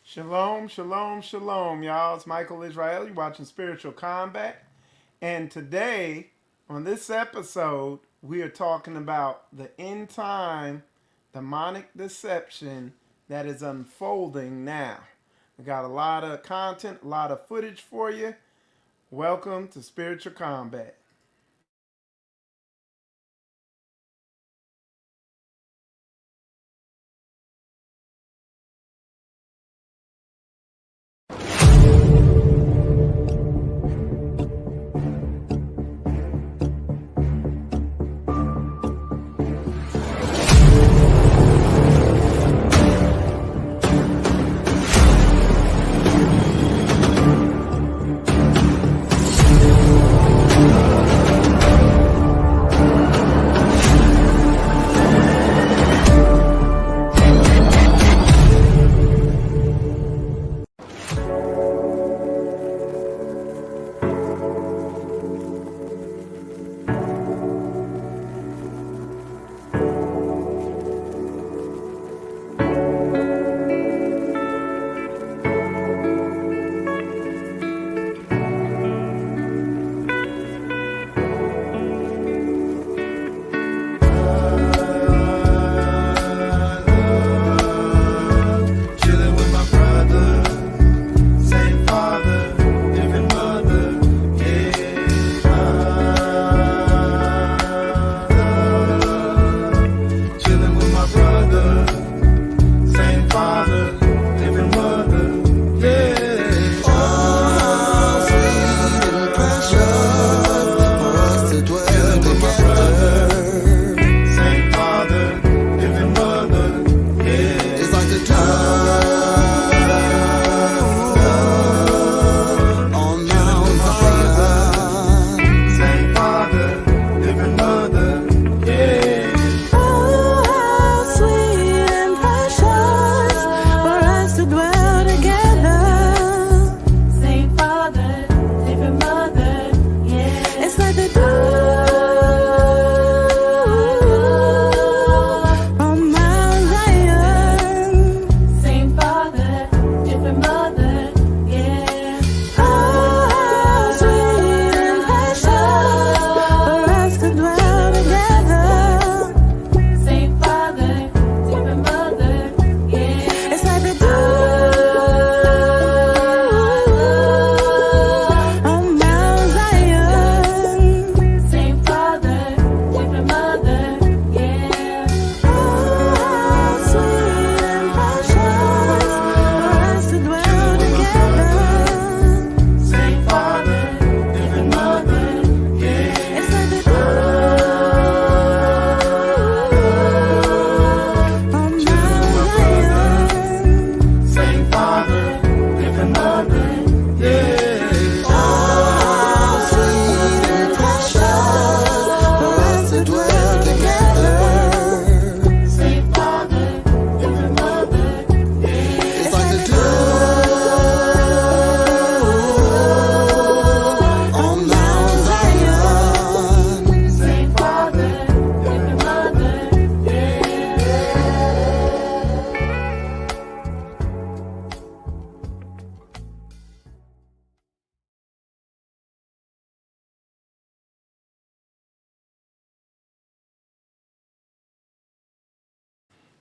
Shalom, shalom, shalom, y'all. It's Michael Israel. You're watching Spiritual Combat. And today, on this episode, we are talking about the end time demonic deception that is unfolding now. We got a lot of content, a lot of footage for you. Welcome to Spiritual Combat.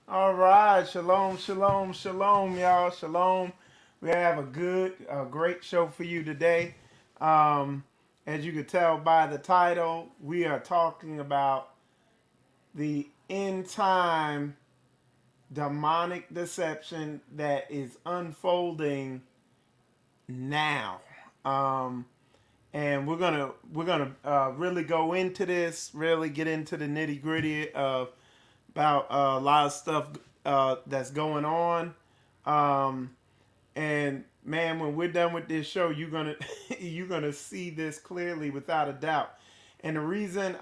All right, shalom, shalom, shalom, y'all. Shalom. We have a great show for you today. Um, as you can tell by the title, we are talking about the end time demonic deception that is unfolding now. Um, and we're gonna really go into this, really get into the nitty gritty of about a lot of stuff that's going on. Um, and man, when we're done with this show, you're gonna you're gonna see this clearly without a doubt. And the reason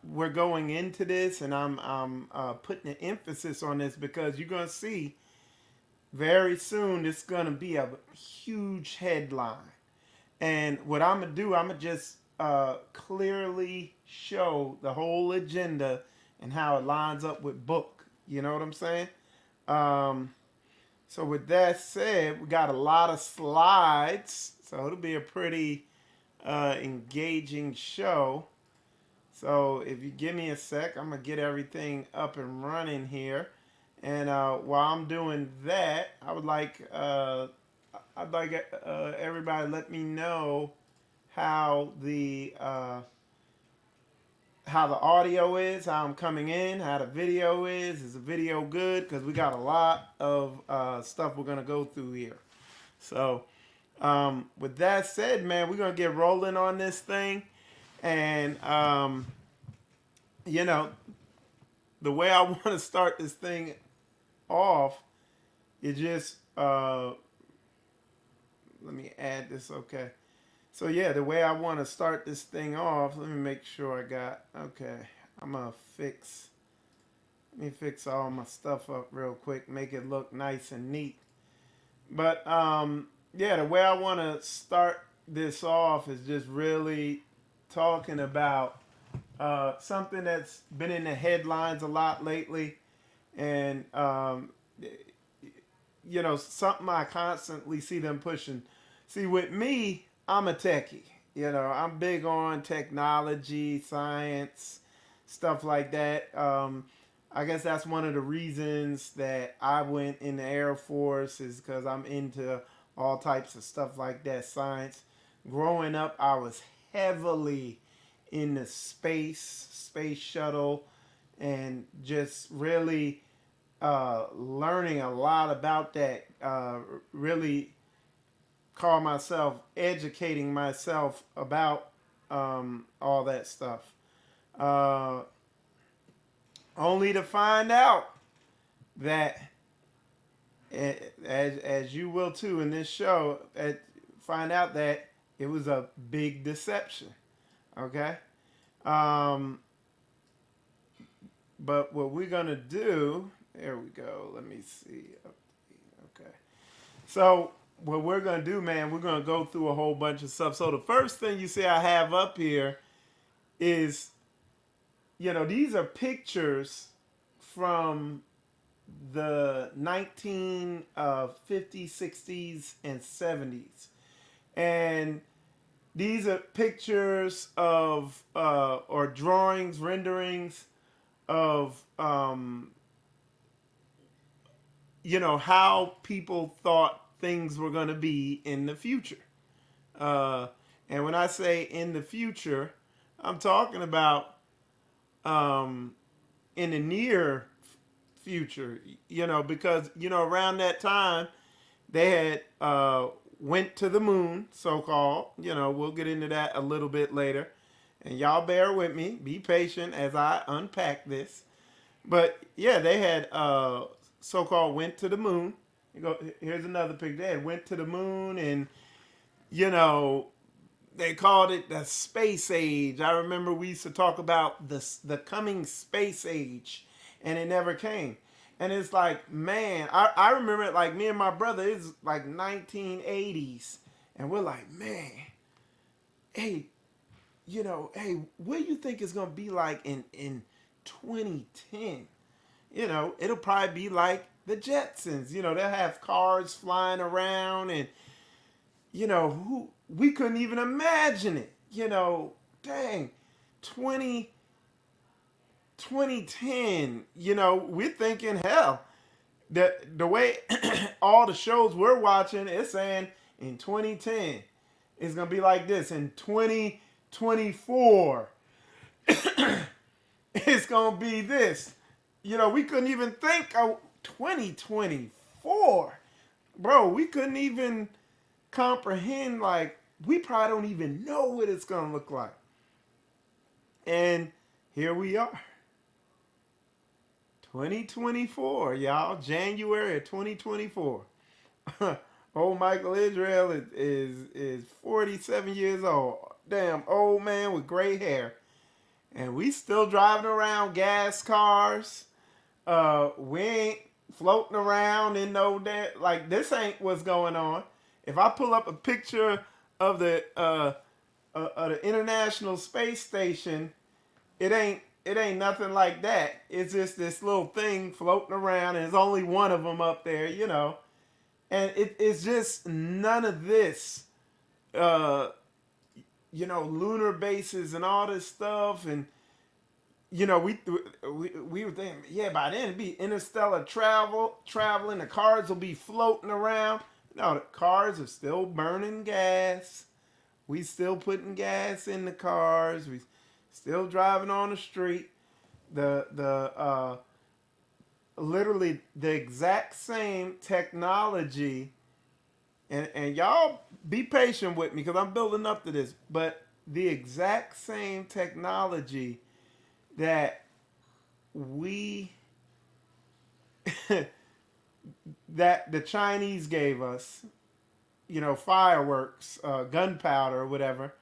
we're going into this and I'm putting an emphasis on this because you're gonna see very soon it's gonna be a huge headline. And what I'm gonna do, I'm gonna just clearly show the whole agenda and how it lines up with book. You know what I'm saying? Um, So with that said, we got a lot of slides, so it'll be a pretty engaging show. So if you give me a sec, I'm gonna get everything up and running here. And while I'm doing that, I'd like everybody to let me know how the audio is, how I'm coming in, how the video is. Is the video good? Because we got a lot of stuff we're gonna go through here. So with that said, man, we're gonna get rolling on this thing, and you know, the way I want to start this thing off is just let me add this. Okay. So yeah, the way I want to start this thing off, let me make sure I got, okay, I'm gonna let me fix all my stuff up real quick, make it look nice and neat. But yeah, the way I want to start this off is just really talking about something that's been in the headlines a lot lately, and something I constantly see them pushing. See, with me, I'm a techie. I'm big on technology, science, stuff like that. I guess that's one of the reasons that I went in the Air Force, is because I'm into all types of stuff like that, science. Growing up, I was heavily in the space shuttle, and just really learning a lot about that. Really call myself educating myself about all that stuff. Uh, Only to find out that, as you will too in this show, find out that it was a big deception. Okay. Um, but what we're gonna do, there we go. Let me see. Okay. So what we're gonna do, man, we're gonna go through a whole bunch of stuff. So the first thing you see I have up here is, these are pictures from the 1950s, 60s, and 70s. And these are pictures of, or drawings, renderings of, how people thought things were going to be in the future. And when I say in the future, I'm talking about in the near future, because, around that time they had went to the moon, so-called. We'll get into that a little bit later. And y'all bear with me. Be patient as I unpack this. But yeah, they had so-called went to the moon. Here's another picture. They had went to the moon, and they called it the space age. I remember we used to talk about the coming space age, and it never came. And it's like, man, I remember it, like me and my brother, it's like 1980s. And we're like, man, hey, hey, what do you think it's going to be like in 2010? It'll probably be like the Jetsons. They'll have cars flying around, and, who we couldn't even imagine it. Dang, 2010, we're thinking, hell, the way all the shows we're watching, it's saying in 2010 it's gonna be like this. In 2024 it's gonna be this. We couldn't even think of 2024, bro. We couldn't even comprehend, like, we probably don't even know what it's gonna look like. And here we are, 2024, y'all. January of 2024. Old Michael Israel is 47 years old. Damn old man with gray hair. And we still driving around gas cars. We ain't floating around in no damn, like, this ain't what's going on. If I pull up a picture of the International Space Station, it ain't nothing like that. It's just this little thing floating around, and there's only one of them up there. And it's just none of this, uh, lunar bases and all this stuff. And, we were thinking, yeah, by then it'd be interstellar traveling, the cars will be floating around. No, the cars are still burning gas. We still putting gas in the cars. We still driving on the street. The literally the exact same technology, and y'all be patient with me because I'm building up to this, but the exact same technology that we that the Chinese gave us, fireworks, gunpowder, or whatever.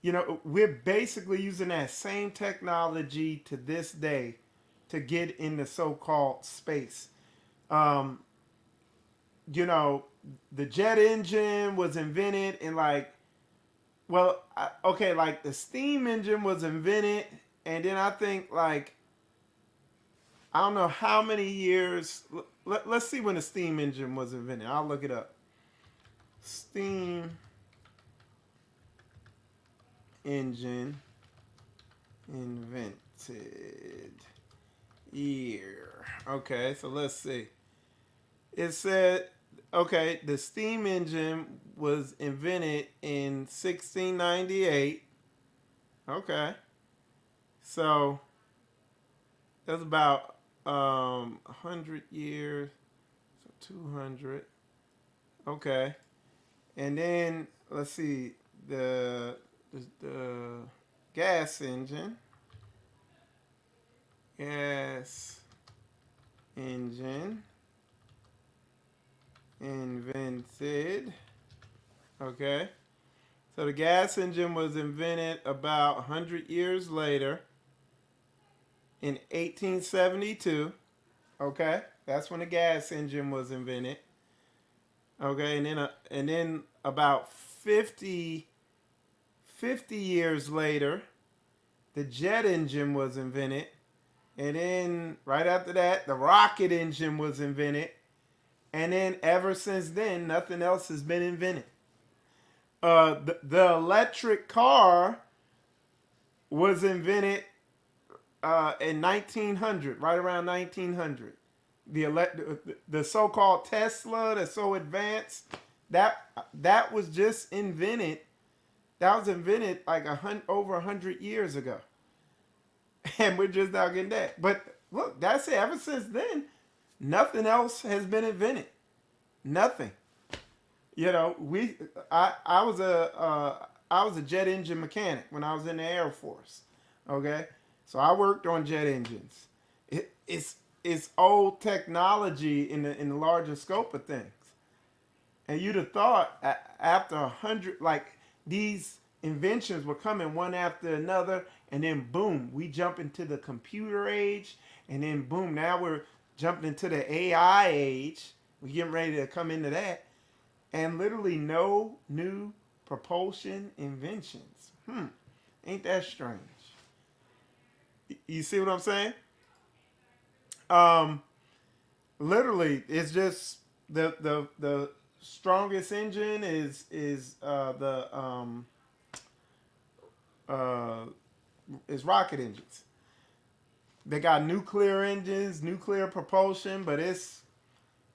We're basically using that same technology to this day to get into so-called space. Um, you know, the jet engine was invented in like the steam engine was invented, and then I think like I don't know how many years. Let's see when the steam engine was invented. I'll look it up. Steam engine invented year. Okay, so let's see. It said, okay, the steam engine was invented in 1698. Okay, so that's about 100 years. So 200. Okay, and then let's see the gas engine. Gas engine invented. Okay. So the gas engine was invented about 100 years later in 1872. Okay. That's when the gas engine was invented. Okay. And then about 50 years later, the jet engine was invented. And then right after that, the rocket engine was invented. And then ever since then, nothing else has been invented. The electric car was invented in 1900, right around 1900. The so-called Tesla, that's so advanced, that was just invented. That was invented like over 100 years ago, and we're just now getting that. But look, that's it. Ever since then, nothing else has been invented. Nothing. I was a jet engine mechanic when I was in the Air Force. Okay, so I worked on jet engines. It's old technology in the larger scope of things, and you'd have thought after 100, like these inventions were coming one after another, and then boom, we jump into the computer age, and then boom, now we're jumping into the AI age. We're getting ready to come into that, and literally no new propulsion inventions. Ain't that strange? You see what I'm saying? Um, Literally, it's just the strongest engine uh, is rocket engines. They got nuclear engines, nuclear propulsion, but it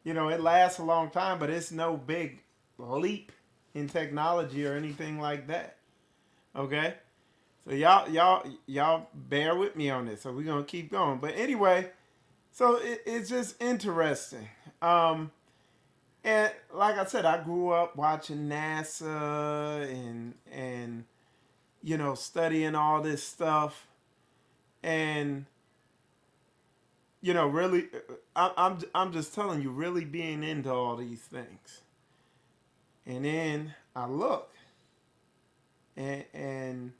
lasts a long time, but it's no big leap in technology or anything like that. Okay, so y'all bear with me on this. So we're gonna keep going. But anyway, so it's just interesting. And like I said, I grew up watching NASA and studying all this stuff, and really, I'm just telling you, really being into all these things. And then I look, and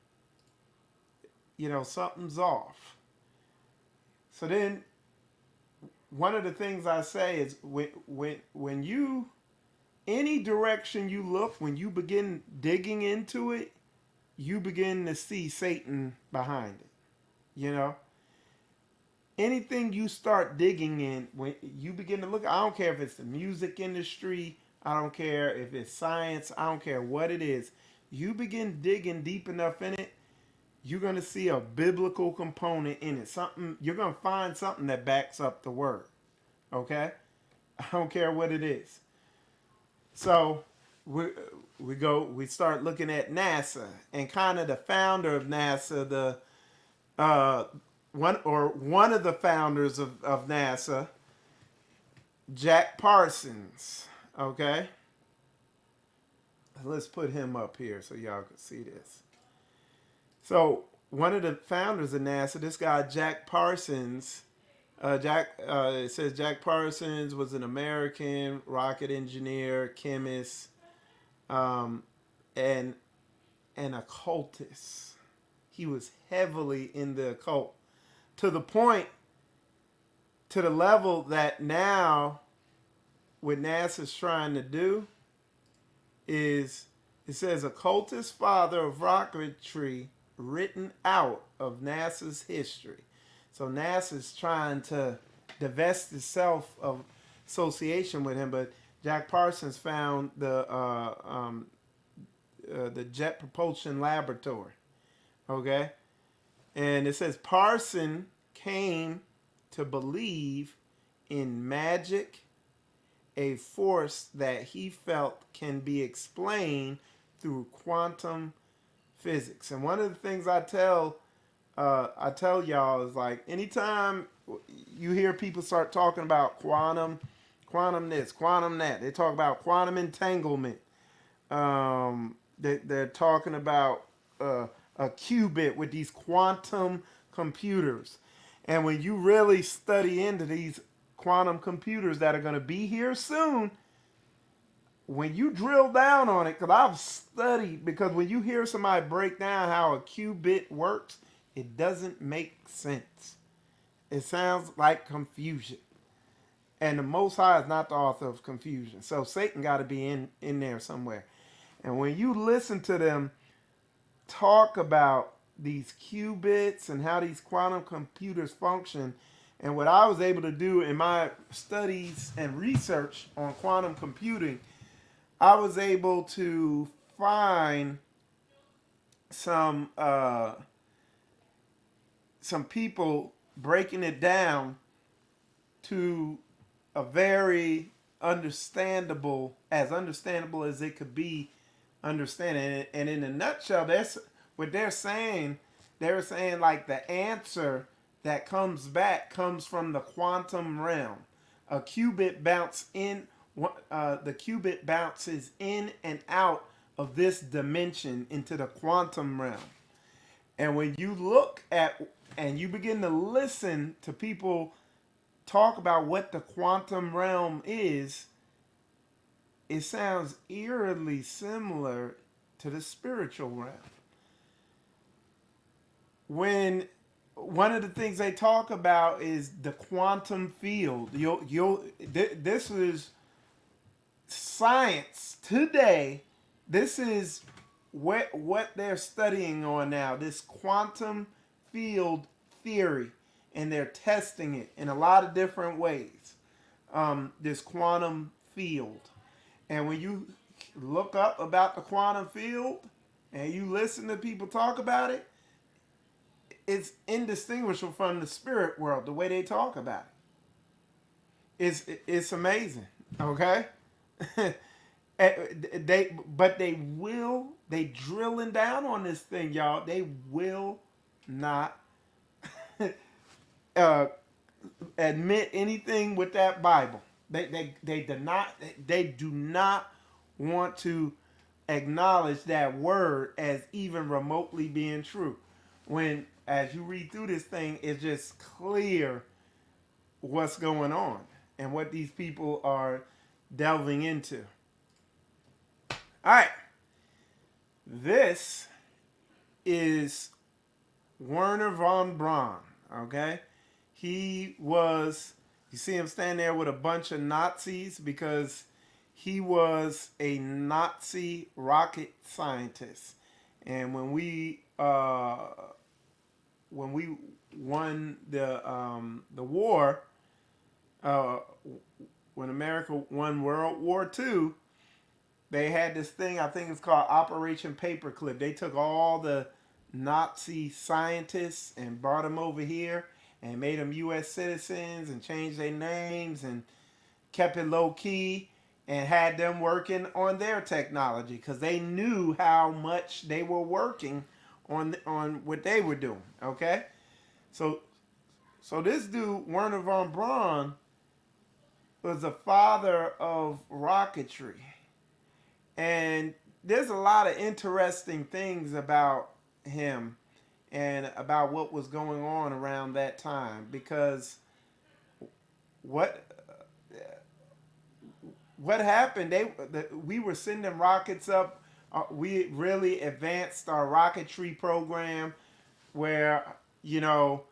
something's off. So then one of the things I say is when you any direction you look, when you begin digging into it, you begin to see Satan behind it. You know, anything you start digging in, when you begin to look, I don't care if it's the music industry, I don't care if it's science, I don't care what it is. You begin digging deep enough in it, you're going to see a biblical component in it. Something you're going to find something that backs up the word. Okay? I don't care what it is. So we start looking at NASA and kind of the founder of NASA, the one of the founders of NASA, Jack Parsons. Okay, let's put him up here so y'all can see this. So one of the founders of NASA, this guy Jack Parsons. It says Jack Parsons was an American rocket engineer, chemist, um, and an occultist. He was heavily in the occult to the point, to the level that now what NASA's trying to do is, it says occultist father of rocketry written out of NASA's history. So NASA's trying to divest itself of association with him, but Jack Parsons found the Jet Propulsion Laboratory. Okay, and it says Parson came to believe in magic, a force that he felt can be explained through quantum physics. And one of the things I tell y'all is, like, anytime you hear people start talking about quantum this, quantum that, they talk about quantum entanglement. They're talking about a qubit with these quantum computers. And when you really study into these quantum computers that are going to be here soon, when you drill down on it, because I've studied, because when you hear somebody break down how a qubit works, it doesn't make sense. It sounds like confusion. And the Most High is not the author of confusion. So Satan got to be in there somewhere. And when you listen to them talk about these qubits and how these quantum computers function, and what I was able to do in my studies and research on quantum computing, I was able to find some people breaking it down to a very understandable as it could be understanding. And in a nutshell, that's what they're saying. They're saying, like, the answer that comes back comes from the quantum realm. A qubit the qubit bounces in and out of this dimension into the quantum realm. And when you look at and you begin to listen to people talk about what the quantum realm is, it sounds eerily similar to the spiritual realm. When one of the things they talk about is the quantum field. This is science today. This is what they're studying on now. This quantum field theory, and they're testing it in a lot of different ways. This quantum field. And when you look up about the quantum field and you listen to people talk about it, it's indistinguishable from the spirit world, the way they talk about it. It's amazing, okay? They drilling down on this thing, y'all. They will not admit anything with that Bible. They do not want to acknowledge that word as even remotely being true. When, as you read through this thing, it's just clear what's going on and what these people are delving into. All right. This is Warnher Von Braun, okay? He was, you see him standing there with a bunch of Nazis because he was a Nazi rocket scientist. And when we won the war, uh, when America won World War II, they had this thing, I think it's called Operation Paperclip. They took all the Nazi scientists and brought them over here and made them U.S. citizens and changed their names and kept it low key and had them working on their technology because they knew how much they were working on what they were doing. Okay, so this dude Warnher Von Braun was the father of rocketry. And there's a lot of interesting things about him and about what was going on around that time because what what happened, we were sending rockets up. We really advanced our rocketry program where, you know,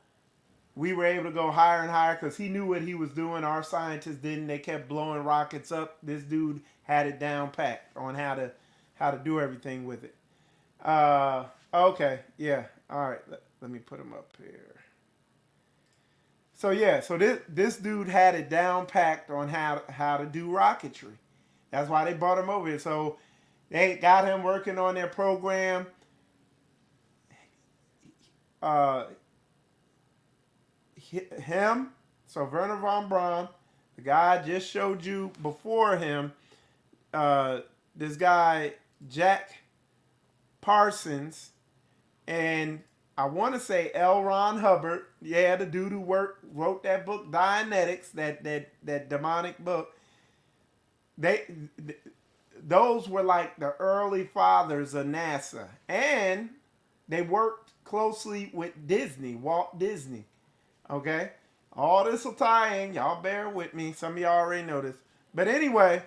we were able to go higher and higher because he knew what he was doing. Our scientists didn't. They kept blowing rockets up. This dude had it down packed on how to do everything with it. Okay, yeah. All right, let me put him up here. So yeah, so this dude had it down packed on how to do rocketry. That's why they brought him over here. So they got him working on their program. Uh, him, so Warnher Von Braun, the guy I just showed you before him, uh, this guy Jack Parsons, and I want to say L. Ron Hubbard. Yeah, the dude who wrote that book Dianetics, that demonic book. They those were like the early fathers of NASA, and they worked closely with Disney, Walt Disney. Okay, all this will tie in. Y'all bear with me. Some of y'all already know this, but anyway,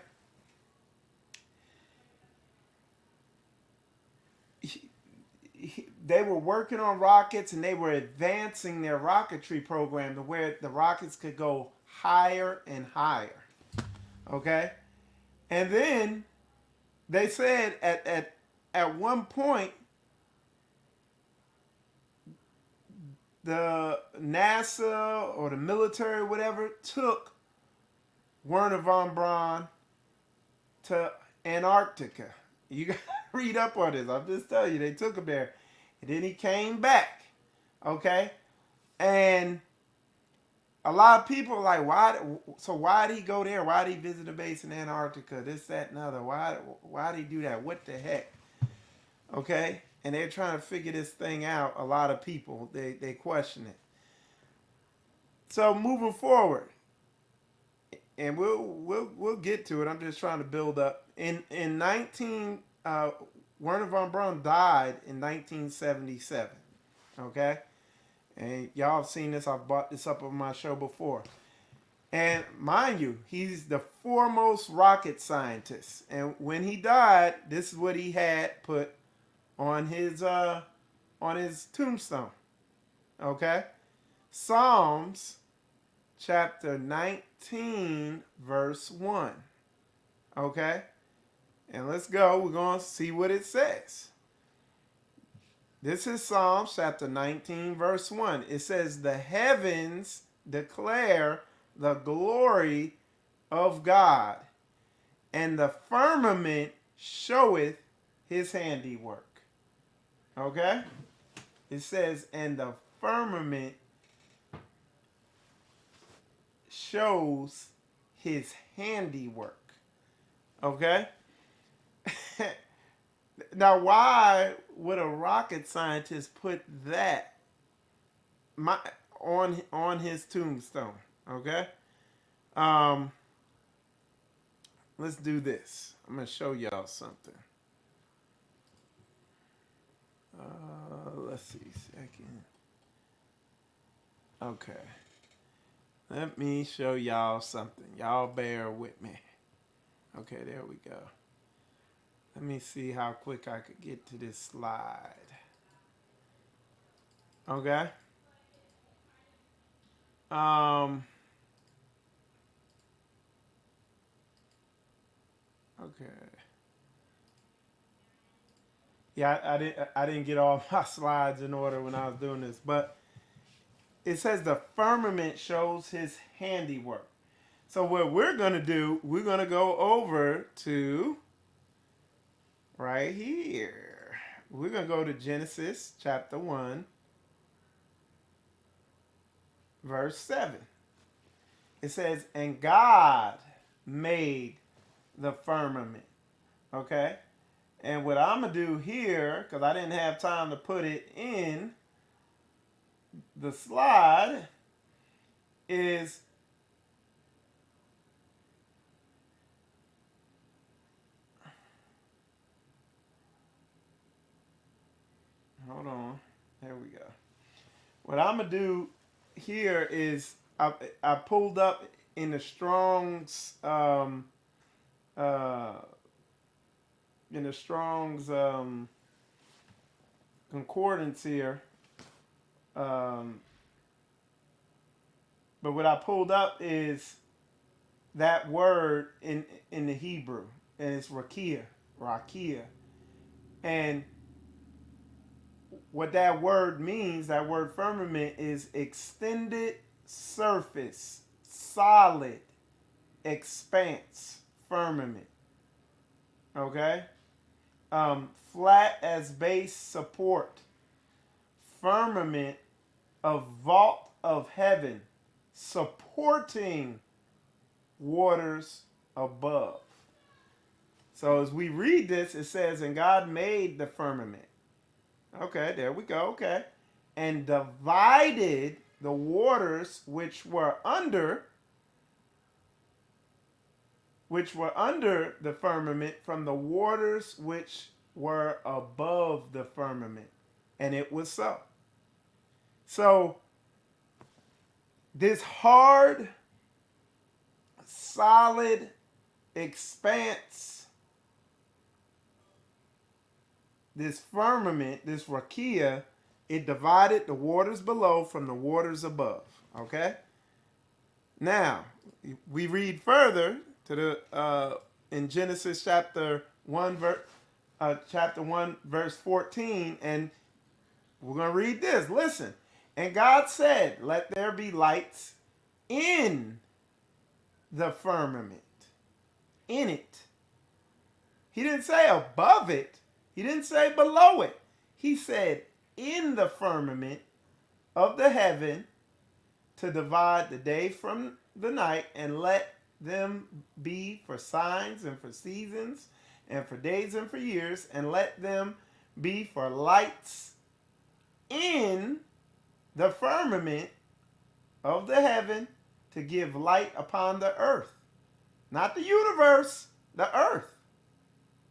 they were working on rockets and they were advancing their rocketry program to where the rockets could go higher and higher. Okay, and then they said at one point the NASA or the military, whatever, took Warnher Von Braun to Antarctica. You got to read up on this. I'm just telling you, they took him there. And then he came back. Okay? And a lot of people are like, why did he go there? Why did he visit a base in Antarctica? This, that, and other. Why did he do that? What the heck? Okay? And they're trying to figure this thing out. A lot of people, they question it. So moving forward, and we'll get to it. I'm just trying to build up. In 19 Warnher Von Braun died in 1977. Okay, and y'all have seen this. I've brought this up on my show before. And mind you, he's the foremost rocket scientist. And when he died, this is what he had put on his tombstone. Okay, Psalms chapter 19, verse 1. Okay? And let's go. We're going to see what it says. This is Psalms chapter 19, verse 1. It says, "The heavens declare the glory of God, and the firmament showeth his handiwork." Okay? It says, and the firmament shows his handiwork. Okay? Now, why would a rocket scientist put that on his tombstone? Okay? Let's do this. I'm going to show y'all something. Let's see. Second. Okay. Let me show y'all something. Y'all bear with me. Okay, there we go. Let me see how quick I could get to this slide. Okay. Okay. Yeah, I didn't get all my slides in order when I was doing this, but it says the firmament shows his handiwork. So what we're going to do, we're going to go over to right here. We're going to go to Genesis chapter 1, verse 7. It says, and God made the firmament. Okay? And what I'm going to do here, because I didn't have time to put it in the slide, is hold on. There we go. What I'm going to do here is I pulled up in the Strong's concordance here. But what I pulled up is that word in the Hebrew, and it's rakia. And what that word means, that word firmament, is extended surface, solid expanse, firmament. Okay? Flat as base support, firmament of vault of heaven, supporting waters above. So as we read this, it says, and God made the firmament. Okay, there we go. Okay. And divided the waters which were under the firmament from the waters which were above the firmament. And it was so. So this hard, solid expanse, this firmament, this rakia, it divided the waters below from the waters above. Okay? Now, we read further to the in Genesis chapter 1 verse 14, and we're going to read this. Listen. And God said, let there be lights in the firmament. In it. He didn't say above it. He didn't say below it. He said in the firmament of the heaven to divide the day from the night, and let them be for signs and for seasons and for days and for years, and let them be for lights in the firmament of the heaven to give light upon the earth. Not the universe, the earth.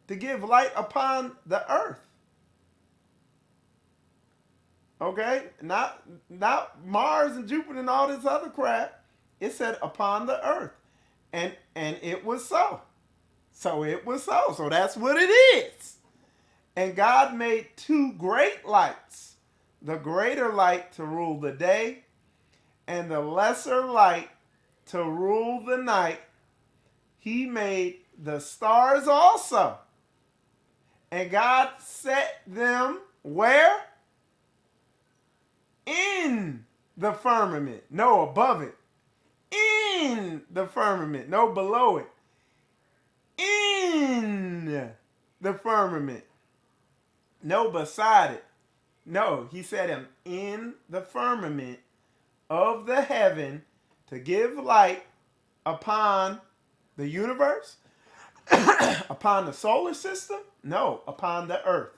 To give light upon the earth. Okay? Not Mars and Jupiter and all this other crap. It said upon the earth. And it was so. So it was so. So that's what it is. And God made two great lights. The greater light to rule the day, and the lesser light to rule the night. He made the stars also. And God set them where? In the firmament. No, above it. In the firmament. No, below it. In the firmament. No, beside it. No, he set them in the firmament of the heaven to give light upon the universe, upon the solar system? No, upon the earth.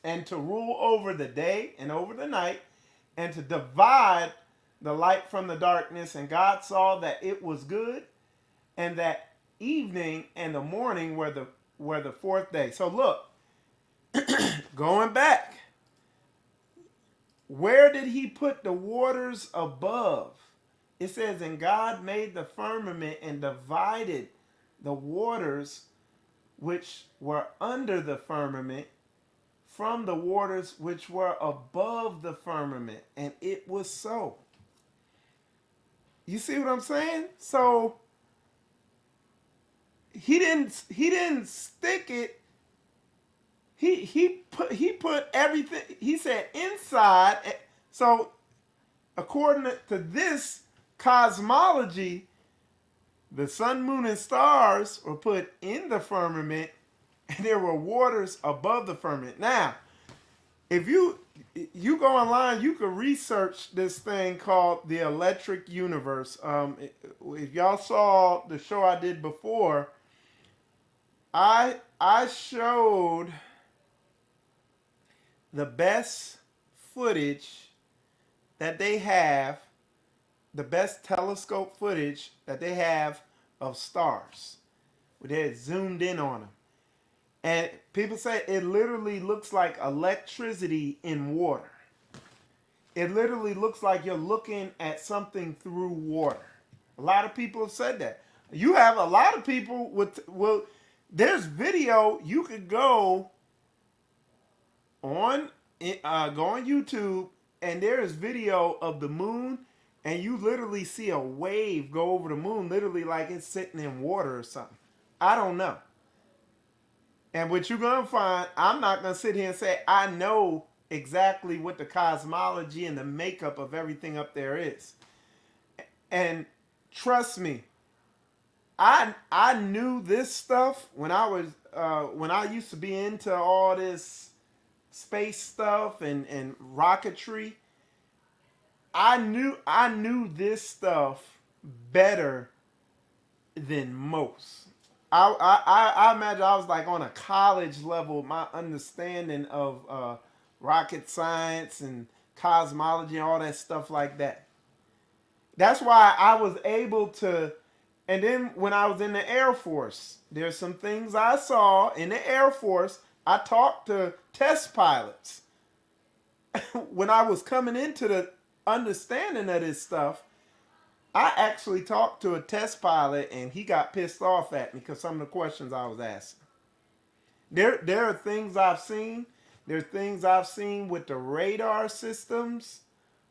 And to rule over the day and over the night, and to divide the light from the darkness. And God saw that it was good, and that evening and the morning were the fourth day. So look, going back, where did he put the waters above? It says, and God made the firmament and divided the waters which were under the firmament from the waters which were above the firmament. And it was so. You see what I'm saying? So he didn't stick it. He put everything. He said inside. So according to this cosmology, the sun, moon, and stars were put in the firmament, and there were waters above the firmament. Now, if you go online, you can research this thing called the electric universe. If y'all saw the show I did before, I showed the best footage that they have, the best telescope footage that they have of stars. They had zoomed in on them. And people say it literally looks like electricity in water. It literally looks like you're looking at something through water. A lot of people have said that. You have a lot of people well, there's video. You could go on YouTube, and there is video of the moon, and you literally see a wave go over the moon, literally like it's sitting in water or something. I don't know. And what you're going to find, I'm not going to sit here and say I know exactly what the cosmology and the makeup of everything up there is. And trust me, I knew this stuff when I used to be into all this space stuff and rocketry. I knew this stuff better than most. I imagine I was like on a college level. My understanding of rocket science and cosmology and all that stuff like that. That's why I was able to. And then when I was in the Air Force, there's some things I saw in the Air Force. I talked to test pilots when I was coming into the understanding of this stuff. I actually talked to a test pilot, and he got pissed off at me because some of the questions I was asking. There are things I've seen. There are things I've seen with the radar systems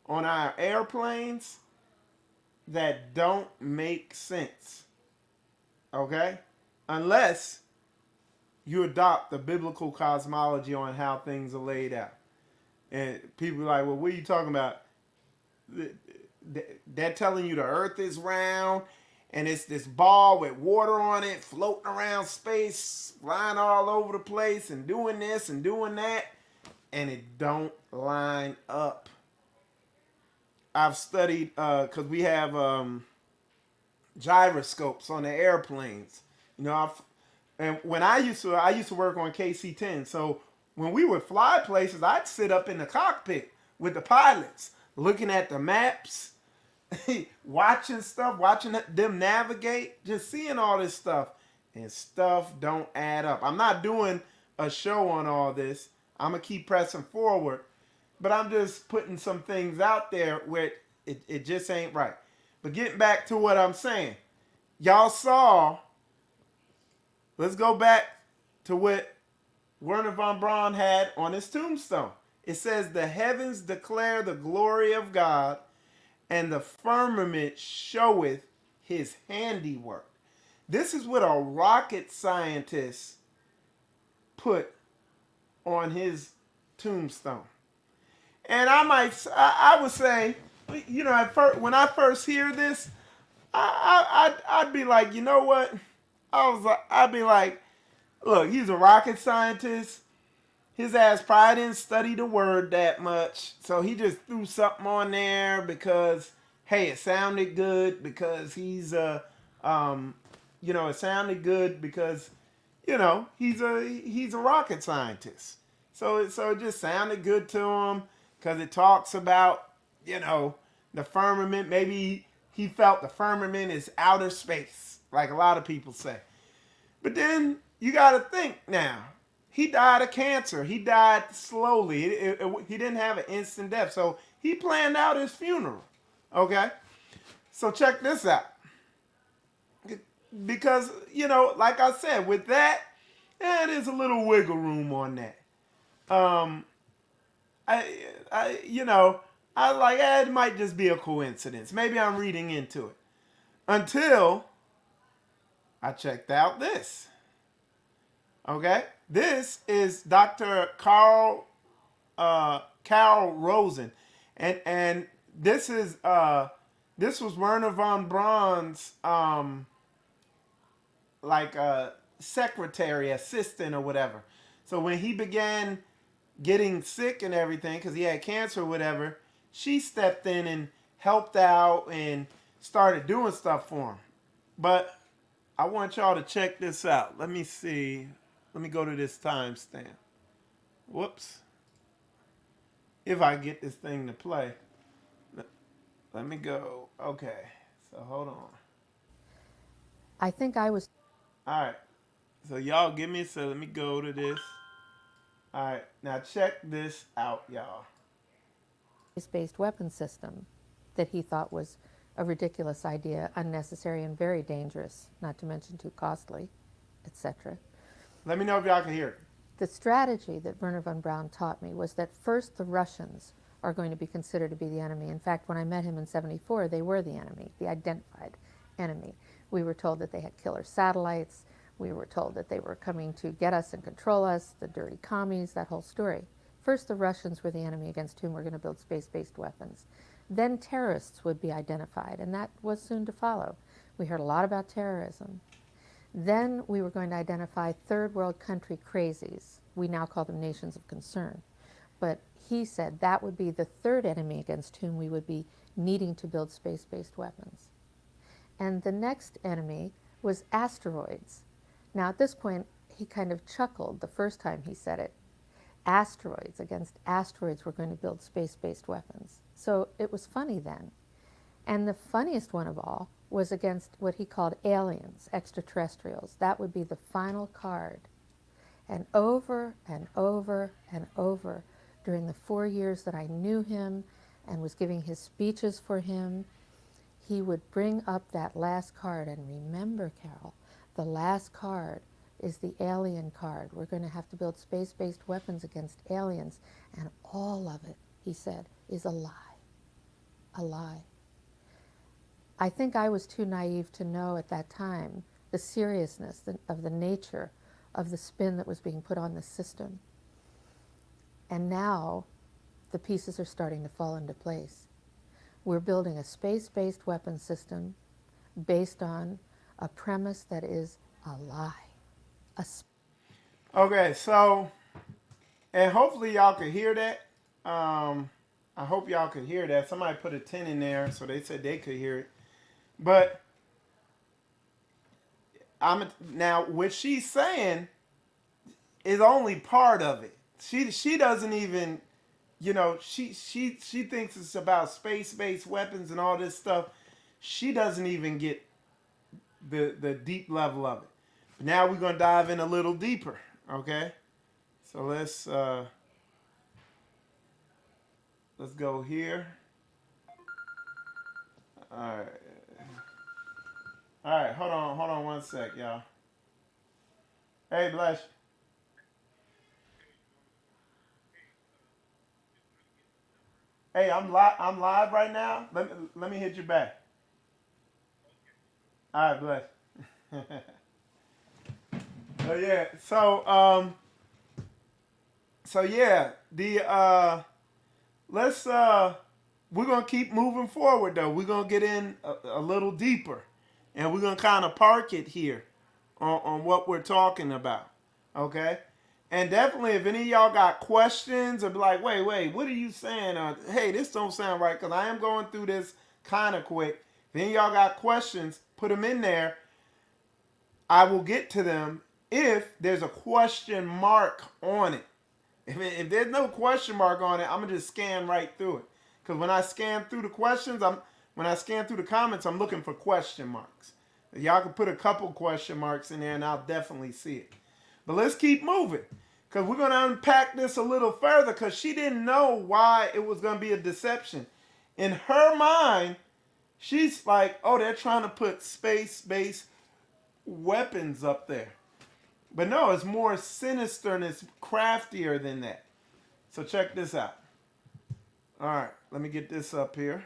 on our airplanes that don't make sense. Okay? Unless you adopt the biblical cosmology on how things are laid out. And people are like, well, what are you talking about? They're telling you the earth is round and it's this ball with water on it floating around space, flying all over the place and doing this and doing that, and it don't line up. I've studied because we have gyroscopes on the airplanes. And when I used to work on KC-10. So when we would fly places, I'd sit up in the cockpit with the pilots, looking at the maps, watching stuff, watching them navigate, just seeing all this stuff, and stuff don't add up. I'm not doing a show on all this. I'm gonna keep pressing forward, but I'm just putting some things out there where it just ain't right. But getting back to what I'm saying, y'all saw. Let's go back to what Warnher Von Braun had on his tombstone. It says, "The heavens declare the glory of God, and the firmament showeth his handiwork." This is what a rocket scientist put on his tombstone. And I would say, at first, when I first hear this, I'd be like, you know what? I'd be like, look, he's a rocket scientist. His ass probably didn't study the word that much, so he just threw something on there because, hey, it sounded good because it sounded good because, he's a rocket scientist. So it just sounded good to him because it talks about, the firmament. Maybe he felt the firmament is outer space, like a lot of people say. But then you got to think now. He died of cancer. He died slowly. He didn't have an instant death. So he planned out his funeral. Okay? So check this out. Because, like I said, with that, there's a little wiggle room on that. It might just be a coincidence. Maybe I'm reading into it. Until I checked out this. Okay? This is Dr. Carl Rosen. And this is this was Warnher Von Braun's like secretary, assistant, or whatever. So when he began getting sick and everything, because he had cancer or whatever, she stepped in and helped out and started doing stuff for him. But I want y'all to check this out. Let me see. Let me go to this timestamp. Whoops. If I get this thing to play. Let me go. Okay. So hold on. I think I was All right. So y'all give me, so let me go to this. All right. Now check this out, y'all. based weapon system that he thought was a ridiculous idea, unnecessary and very dangerous, not to mention too costly, etc. Let me know if y'all can hear it. The strategy that Warnher von Braun taught me was that first the Russians are going to be considered to be the enemy. In fact, when I met him in 74, they were the enemy, the identified enemy. We were told that they had killer satellites. We were told that they were coming to get us and control us, the dirty commies, that whole story. First, the Russians were the enemy against whom we're going to build space-based weapons. Then terrorists would be identified, and that was soon to follow. We heard a lot about terrorism. Then we were going to identify third world country crazies. We now call them nations of concern. But he said that would be the third enemy against whom we would be needing to build space-based weapons. And the next enemy was asteroids. Now at this point, he kind of chuckled the first time he said it. Asteroids, against asteroids, we're going to build space-based weapons. So it was funny then. And the funniest one of all was against what he called aliens, extraterrestrials. That would be the final card. And over and over and over during the 4 years that I knew him and was giving his speeches for him, he would bring up that last card. And remember, Carol, the last card is the alien card. We're going to have to build space-based weapons against aliens. And all of it, he said, is a lie. A lie. I think I was too naive to know at that time the seriousness of the nature of the spin that was being put on the system. And now the pieces are starting to fall into place. We're building a space-based weapon system based on a premise that is a lie. Okay, so, and hopefully y'all can hear that. I hope y'all could hear that. Somebody put a 10 in there, so they said they could hear it. But now what she's saying is only part of it. She doesn't even, she thinks it's about space-based weapons and all this stuff. She doesn't even get the deep level of it. But now we're gonna dive in a little deeper. Okay, so let's go here. All right. All right, hold on 1 sec, y'all. Hey, bless you. Hey, I'm live right now. Let me hit you back. All right, bless. So yeah, so yeah, the let's we're gonna keep moving forward though. We're gonna get in a little deeper, and we're gonna kind of park it here on what we're talking about. Okay. And definitely, if any of y'all got questions or be like, wait, what are you saying? Or, hey, this don't sound right, because I am going through this kind of quick. If any of y'all got questions, put them in there. I will get to them if there's a question mark on it. If there's no question mark on it, I'm gonna just scan right through it. Because when I scan through the questions, when I scan through the comments, I'm looking for question marks. Y'all can put a couple question marks in there, and I'll definitely see it. But let's keep moving, because we're gonna unpack this a little further. Because she didn't know why it was gonna be a deception. In her mind, she's like, "Oh, they're trying to put space-based weapons up there." But no, it's more sinister and it's craftier than that. So check this out. All right, let me get this up here.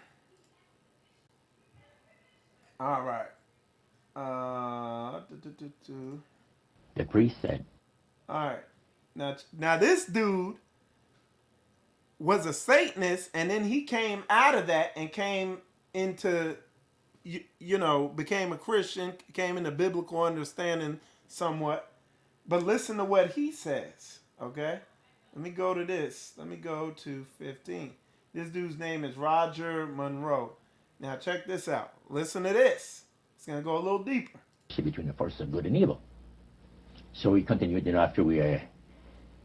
All right. The priest said, All right. Now this dude was a Satanist, and then he came out of that and came into, became a Christian, came into biblical understanding somewhat. But listen to what he says, okay? Let me go to this. Let me go to 15. This dude's name is Roger Monroe. Now check this out. Listen to this. It's going to go a little deeper. Between the forces of good and evil. So we continued, after we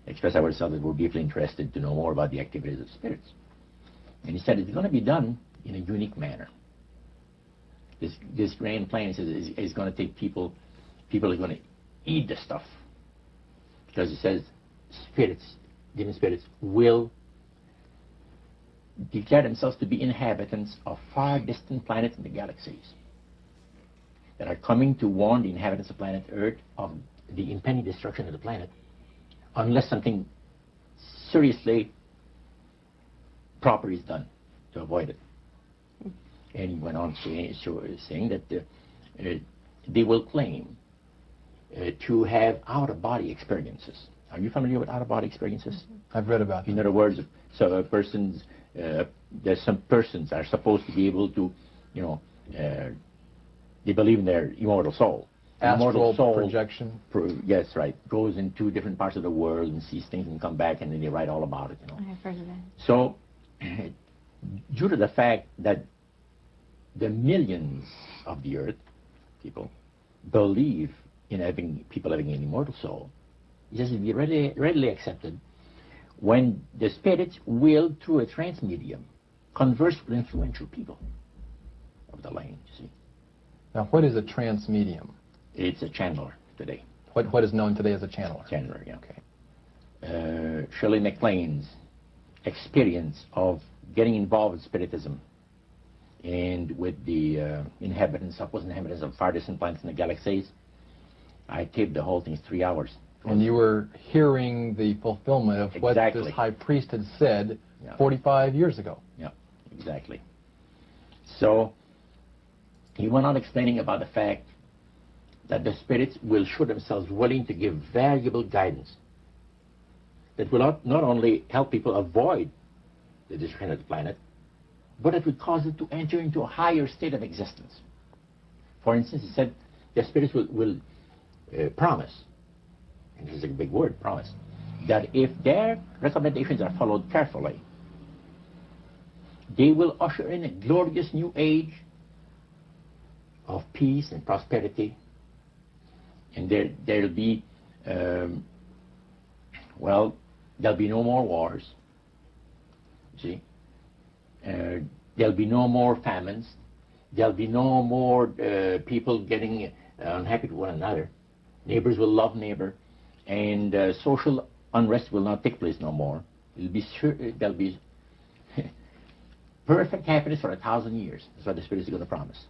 expressed ourselves that we're deeply interested to know more about the activities of spirits. And he said it's going to be done in a unique manner. This grand plan is going to take people are going to eat the stuff. Because it says spirits, demon spirits, will declare themselves to be inhabitants of far distant planets in the galaxies that are coming to warn the inhabitants of planet Earth of the impending destruction of the planet unless something seriously proper is done to avoid it. And he went on saying that they will claim to have out-of-body experiences. Are you familiar with out-of-body experiences? I've read about them. In other words, so there's some persons are supposed to be able to, they believe in their immortal soul. Astral soul projection. Yes, right. Goes into different parts of the world and sees things and come back and then they write all about it. I have heard of that. So, due to the fact that the millions of the earth people believe in people having an immortal soul, it has to be readily accepted when the spirits will, through a trance medium, converse with influential people of the land, you see. Now, what is a trance medium? It's a channeler today. What is known today as a channeler? Channeler, yeah. Okay. Shirley MacLaine's experience of getting involved with spiritism and with the supposed inhabitants of far distant planets in the galaxies, I taped the whole thing in 3 hours. And you were hearing the fulfillment of what this high priest had said 45 years ago. Yeah, exactly. So he went on explaining about the fact that the spirits will show themselves willing to give valuable guidance that will not only help people avoid the destruction of the planet, but it would cause it to enter into a higher state of existence. For instance, he said the spirits will promise, and this is a big word, promise, that if their recommendations are followed carefully, they will usher in a glorious new age of peace and prosperity, and there'll be, there'll be no more wars, see? There'll be no more famines. There'll be no more people getting unhappy with one another. Neighbors will love neighbor, and social unrest will not take place no more. There'll be perfect happiness for 1,000 years. That's what the Spirit is going to promise.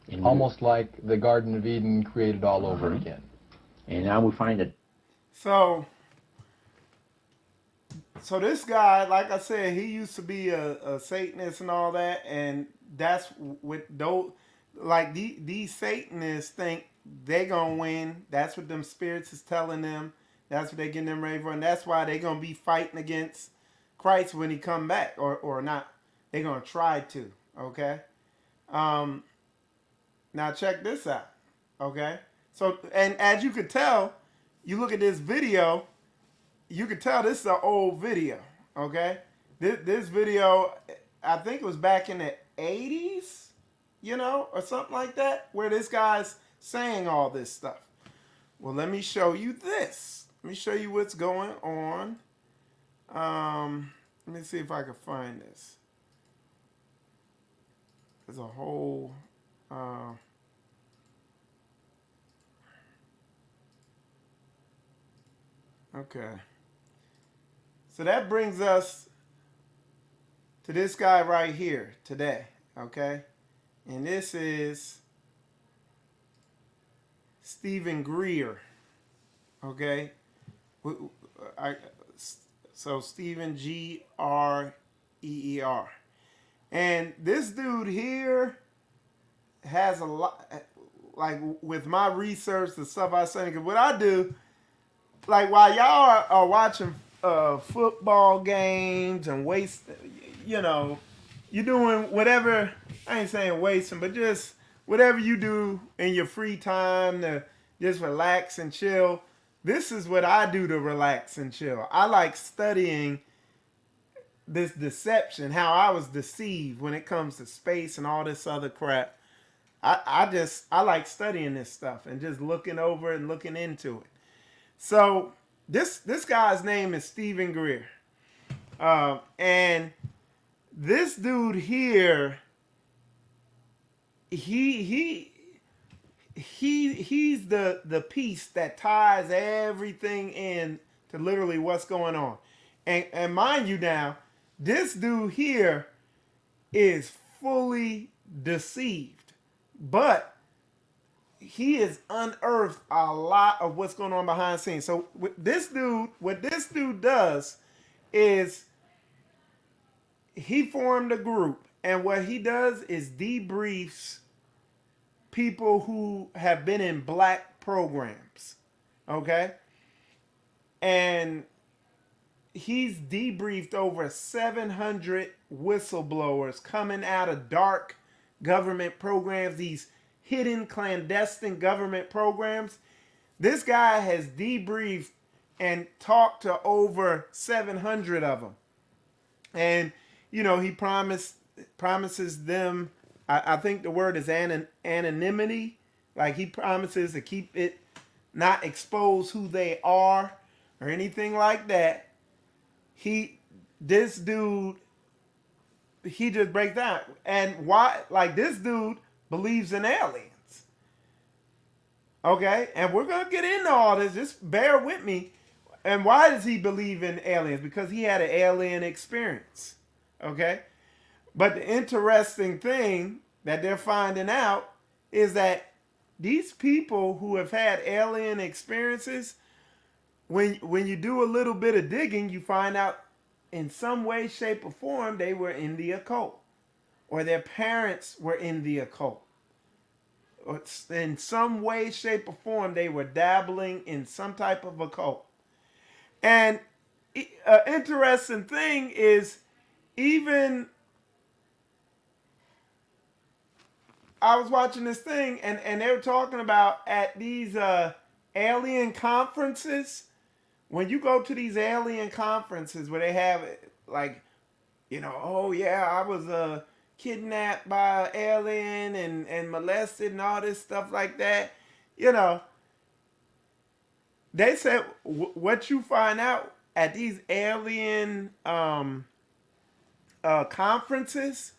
And almost like the Garden of Eden created all over again. And now we find that. So this guy, like I said, he used to be a Satanist and all that, and that's with those, like these Satanists think they gonna win. That's what them spirits is telling them. That's what they getting them ready for, and that's why they gonna be fighting against Christ when he come back, or not. They gonna try to. Okay. Now check this out. Okay. So, and as you could tell, you look at this video. You could tell this is an old video, okay? This video, I think it was back in the 80s, or something like that, where this guy's saying all this stuff. Well, let me show you this. Let me show you what's going on. Let me see if I can find this. There's a whole... okay. So that brings us to this guy right here today, okay? And this is Stephen Greer, okay? So Stephen Greer. And this dude here has a lot, like with my research, the stuff I study, because what I do, like while y'all are watching football games and waste, you're doing whatever. I ain't saying wasting, but just whatever you do in your free time to just relax and chill. This is what I do to relax and chill. I like studying this deception, how I was deceived when it comes to space and all this other crap. I like studying this stuff and just looking over and looking into it. So this guy's name is Stephen Greer, and this dude here, he's the piece that ties everything in to literally what's going on. And mind you now, this dude here is fully deceived, but he has unearthed a lot of what's going on behind the scenes. So what this dude does is he formed a group, and what he does is debriefs people who have been in black programs, okay? And he's debriefed over 700 whistleblowers coming out of dark government programs, these hidden clandestine government programs. This guy has debriefed and talked to over 700 of them. And, he promises them, I think the word is anonymity. Like, he promises to keep it, not expose who they are or anything like that. This dude, he just breaks down. And why? Like, this dude believes in aliens. Okay? And we're going to get into all this. Just bear with me. And why does he believe in aliens? Because he had an alien experience. Okay? But the interesting thing that they're finding out is that these people who have had alien experiences, when you do a little bit of digging, you find out in some way, shape, or form, they were in the occult. Or their parents were in the occult. Or in some way, shape, or form, they were dabbling in some type of occult. And an interesting thing is, even I was watching this thing, and they were talking about at these alien conferences. When you go to these alien conferences where they have, like, oh yeah, I was kidnapped by an alien and molested and all this stuff like that, they said what you find out at these alien conferences,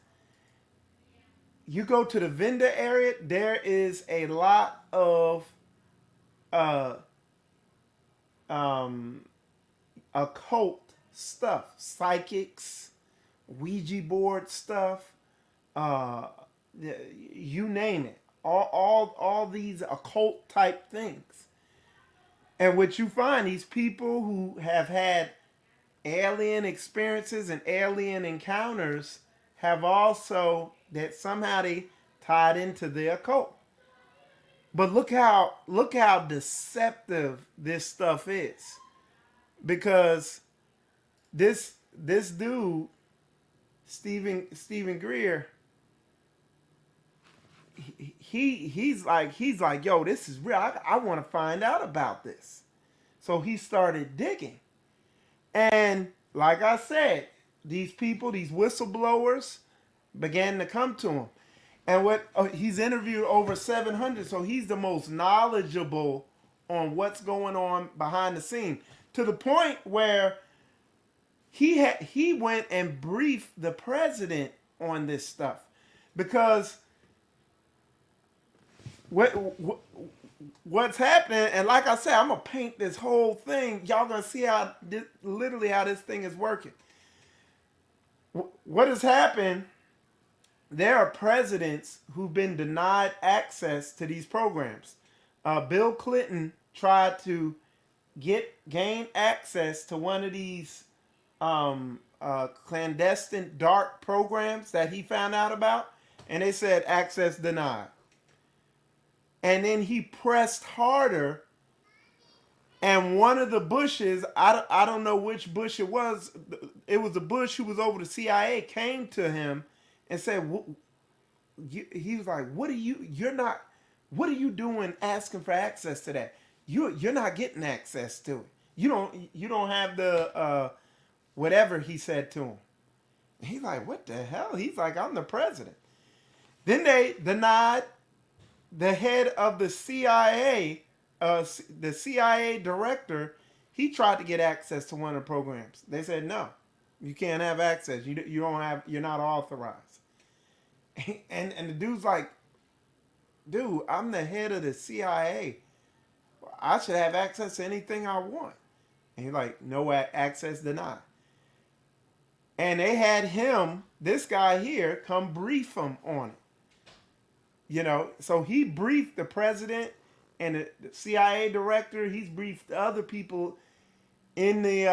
you go to the vendor area, there is a lot of occult stuff, psychics, Ouija board stuff, you name it, all these occult type things. And what you find, these people who have had alien experiences and alien encounters have also, that somehow they tied into the occult. But look how deceptive this stuff is, because this dude, Stephen Greer, he's like, yo, this is real. I want to find out about this. So he started digging, and like I said, these people, these whistleblowers, began to come to him. And he's interviewed over 700, so he's the most knowledgeable on what's going on behind the scene, to the point where he went and briefed the president on this stuff, because what's happening, and like I said, I'm gonna paint this whole thing. Y'all gonna see literally how this thing is working. What has happened? There are presidents who've been denied access to these programs. Bill Clinton tried to gain access to one of these clandestine dark programs that he found out about, and they said access denied. And then he pressed harder, And one of the Bushes, I don't know which Bush it was. It was a Bush who was over the CIA, came to him and said, he was like, what are you doing asking for access to that? You're not getting access to it. You don't have the whatever he said to him. He's like, what the hell? He's like, I'm the president. Then they denied the head of the CIA, the CIA director. He tried to get access to one of the programs. They said, no, you can't have access. You're not authorized. And the dude's like, dude, I'm the head of the CIA. I should have access to anything I want. And he's like, no access denied. And they had him, this guy here, come brief him on it. So he briefed the president and the CIA director. He's briefed other people in the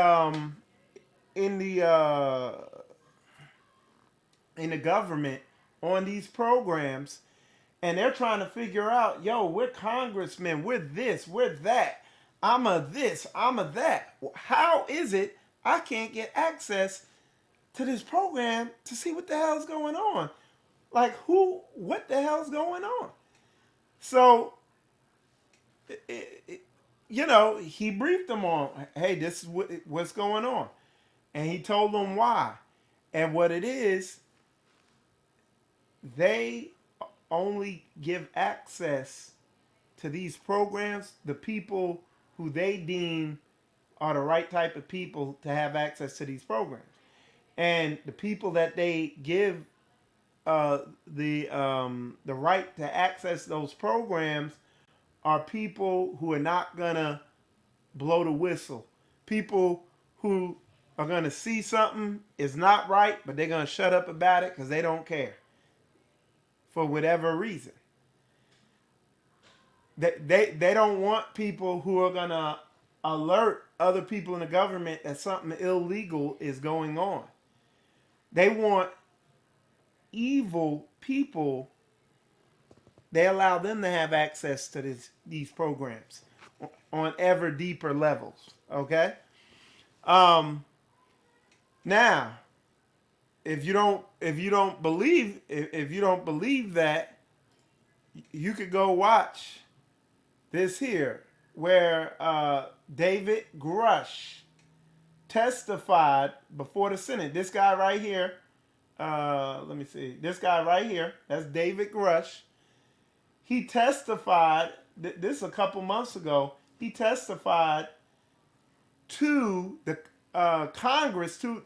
government on these programs. And they're trying to figure out, yo, we're congressmen, we're this, we're that. I'm a this, I'm a that. How is it I can't get access to this program to see what the hell's going on? Like, what the hell's going on? So, he briefed them on, hey, this is what's going on. And he told them why. And what it is, they only give access to these programs the people who they deem are the right type of people to have access to these programs. And the people that they give the right to access those programs are people who are not gonna blow the whistle. People who are gonna see something is not right, but they're gonna shut up about it because they don't care. For whatever reason. They don't want people who are gonna alert other people in the government that something illegal is going on. They want evil people. They allow them to have access to these programs on ever deeper levels. Okay. Now, if you don't believe that, you could go watch this here, where David Grush testified before the Senate. This guy right here, let me see. This guy right here, that's David Grush. He testified. This is a couple months ago. He testified to the Congress to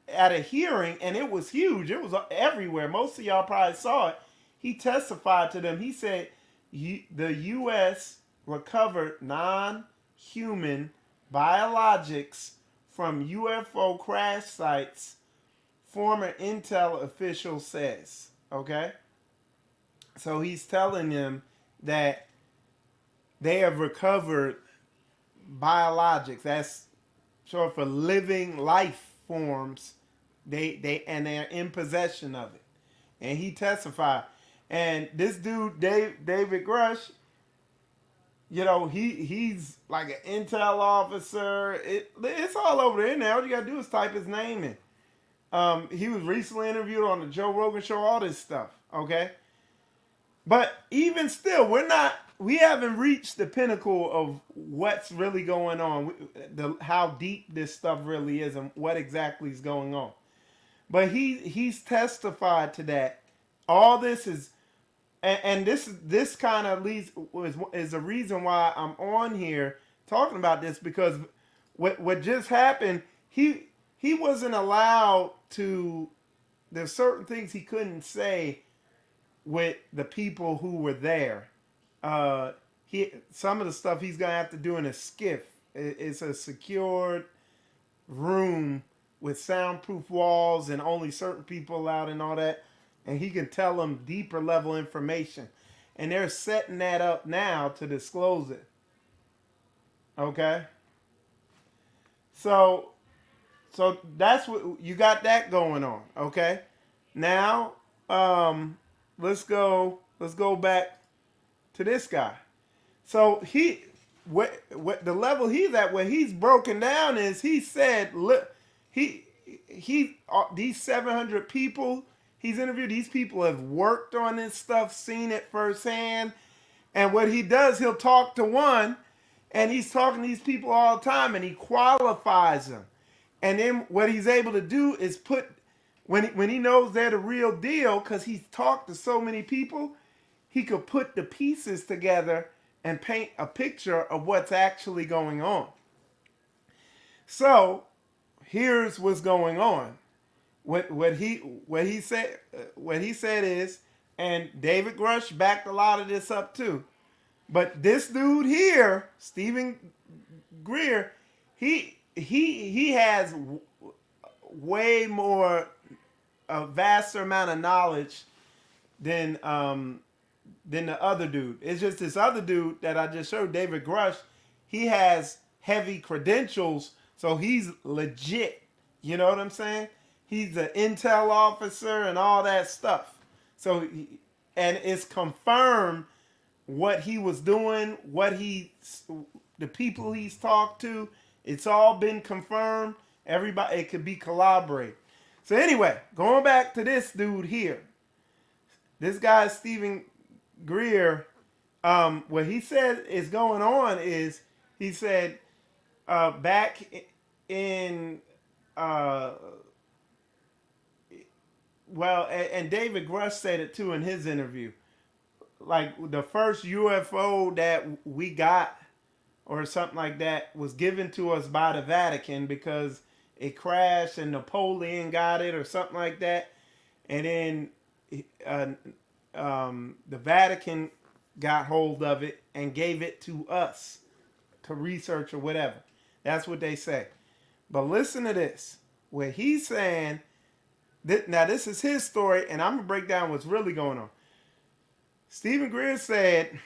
at a hearing, and it was huge. It was everywhere. Most of y'all probably saw it. He testified to them. He said the U.S. recovered non-human biologics from UFO crash sites, former intel official says. Okay? So he's telling them that they have recovered biologics. That's short for living life forms. They're in possession of it. And he testified. And this dude, David Grush, he's like an intel officer. It's all over the internet. All you gotta do is type his name in. He was recently interviewed on the Joe Rogan show, all this stuff. Okay. But even still, we haven't reached the pinnacle of what's really going on, how deep this stuff really is and what exactly is going on. But he's testified to that. All this is, and this kind of leads is a reason why I'm on here talking about this, because what just happened, he wasn't allowed to. There's certain things he couldn't say with the people who were there. Some of the stuff he's gonna have to do in a skiff. It's a secured room with soundproof walls and only certain people allowed and all that. And he can tell them deeper level information. And they're setting that up now to disclose it. Okay? So that's what you got that going on. Okay? Now, let's go back to this guy. So what the level he's at, where he's broken down is, he said, look, these 700 people he's interviewed, these people have worked on this stuff, seen it firsthand. And what he does, he'll talk to one, and he's talking to these people all the time, and he qualifies them. And then what he's able to do is put, when he knows they're the real deal, because he's talked to so many people, he could put the pieces together and paint a picture of what's actually going on. So here's what's going on. What he said is, and David Grush backed a lot of this up too. But this dude here, Stephen Greer, he has way more, a vaster amount of knowledge than the other dude. It's just this other dude that I just showed, David Grush. He has heavy credentials, so he's legit. You know what I'm saying? He's an intel officer and all that stuff. So, and it's confirmed what he was doing, the people he's talked to. It's all been confirmed. Everybody, it could be corroborated. So anyway, going back to this dude here. This guy, Stephen Greer, what he said is going on is, he said back in, and David Grush said it too in his interview. Like the first UFO that we got or something like that was given to us by the Vatican because it crashed and Napoleon got it or something like that. And then the Vatican got hold of it and gave it to us to research or whatever. That's what they say. But listen to this. Where he's saying, now this is his story, and I'm going to break down what's really going on. Stephen Greer said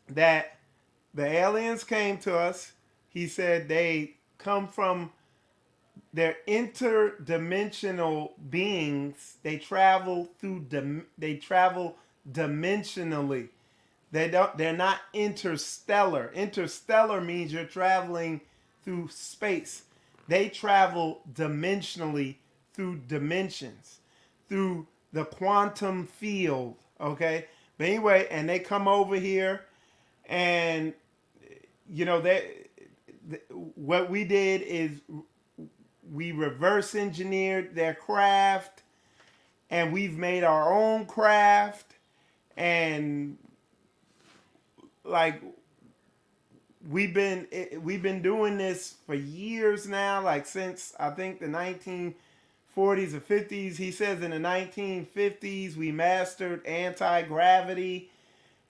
that the aliens came to us. He said they come from, they're interdimensional beings. They travel dimensionally. They're not interstellar. Interstellar means you're traveling through space. They travel dimensionally through dimensions, through the quantum field, okay? But anyway, and they come over here, and you know, what we did is we reverse engineered their craft, and we've made our own craft, and like we've been doing this for years now, like since I think the 1940s or 50s. He says in the 1950s we mastered anti-gravity,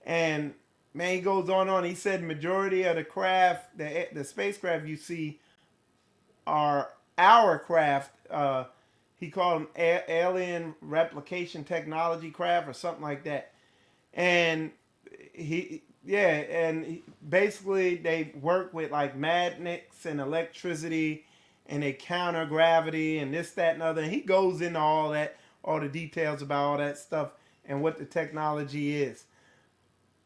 and man, he goes on. He said majority of the craft, the spacecraft you see, are our craft. He called them alien replication technology craft or something like that. And basically they work with like magnets and electricity, and they counter gravity and this, that, and other. And he goes into all that, all the details about all that stuff and what the technology is.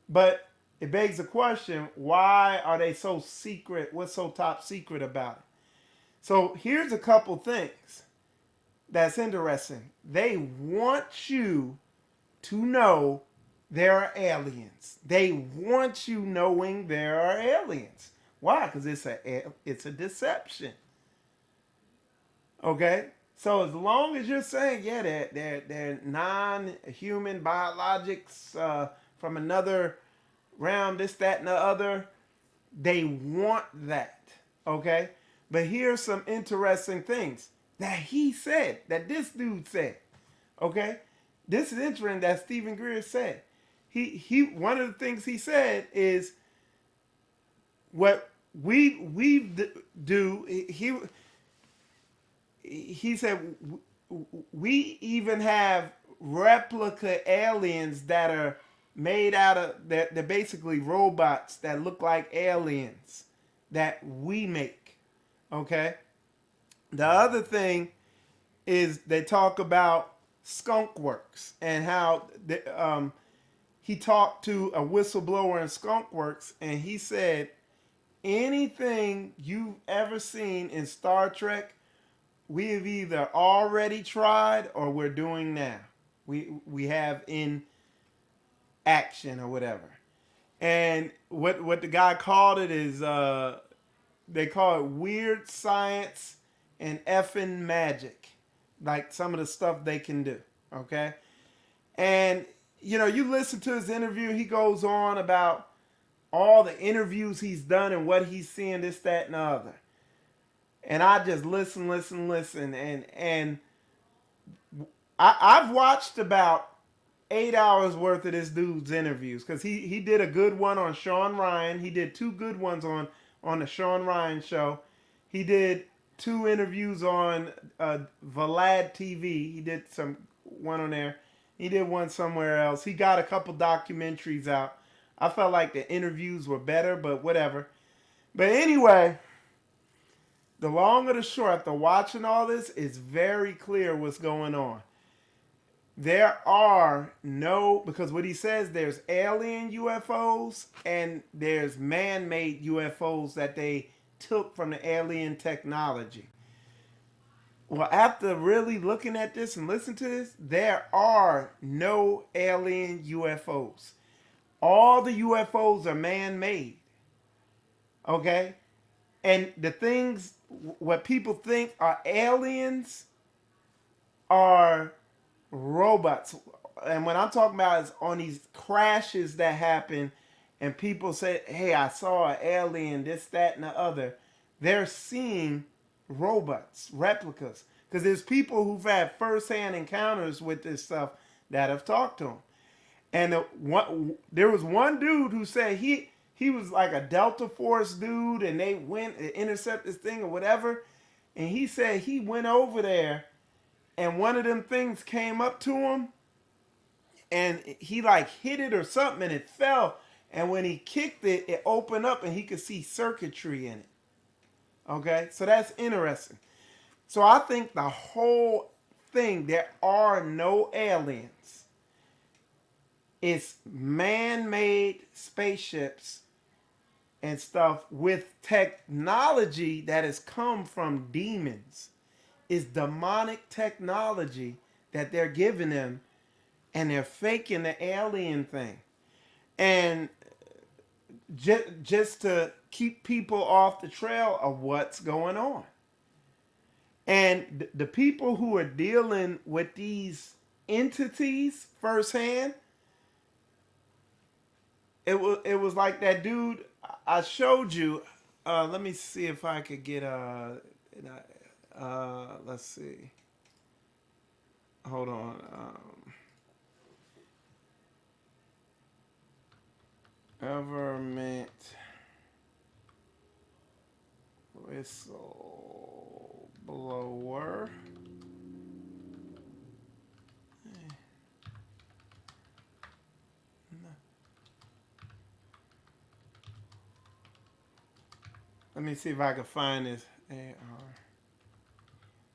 But it begs the question, why are they so secret? What's so top secret about it? So here's a couple things that's interesting. They want you to know there are aliens. They want you knowing there are aliens. Why? Because it's a deception. Okay? So as long as you're saying, yeah, they're non-human biologics from another realm, this, that, and the other, they want that. Okay? But here's some interesting things that he said, that this dude said. Okay? This is interesting that Stephen Greer said. He one of the things he said is what we do. He said we even have replica aliens that are made out of, they're basically robots that look like aliens that we make. Okay. The other thing is they talk about skunk works and how he talked to a whistleblower in Skunkworks, and he said, anything you've ever seen in Star Trek, we have either already tried or we're doing now. We have in action or whatever. And what the guy called it is they call it weird science and effing magic, like some of the stuff they can do. Okay, and you know, you listen to his interview, he goes on about all the interviews he's done and what he's seeing, this, that, and the other. And I just listen, and I've watched about 8 hours worth of this dude's interviews because he did a good one on Sean Ryan. He did two good ones on the Sean Ryan show. He did two interviews on Vlad TV. He did one on there. He did one somewhere else. He got a couple documentaries out. I felt like the interviews were better, but whatever. But anyway, the long or the short, after watching all this, it's very clear what's going on. There are no, because what he says, there's alien UFOs and there's man-made UFOs that they took from the alien technology. Well, after really looking at this and listening to this, there are no alien UFOs. All the UFOs are man-made. Okay? And the things, what people think are aliens are robots. And what I'm talking about is on these crashes that happen and people say, hey, I saw an alien, this, that, and the other. They're seeing robots, replicas. Because there's people who've had first-hand encounters with this stuff that have talked to them. And there was one dude who said he was like a Delta Force dude, and they went to intercept this thing or whatever. And he said he went over there, and one of them things came up to him, and he like hit it or something, and it fell. And when he kicked it, it opened up, and he could see circuitry in it. Okay, so that's interesting. So I think the whole thing, there are no aliens. It's man-made spaceships and stuff with technology that has come from demons. It's demonic technology that they're giving them, and they're faking the alien thing. And just to keep people off the trail of what's going on. And the people who are dealing with these entities firsthand, it was like that dude I showed you. Let me see if I could get let's see. Hold on. Government whistleblower. Let me see if I can find this AR.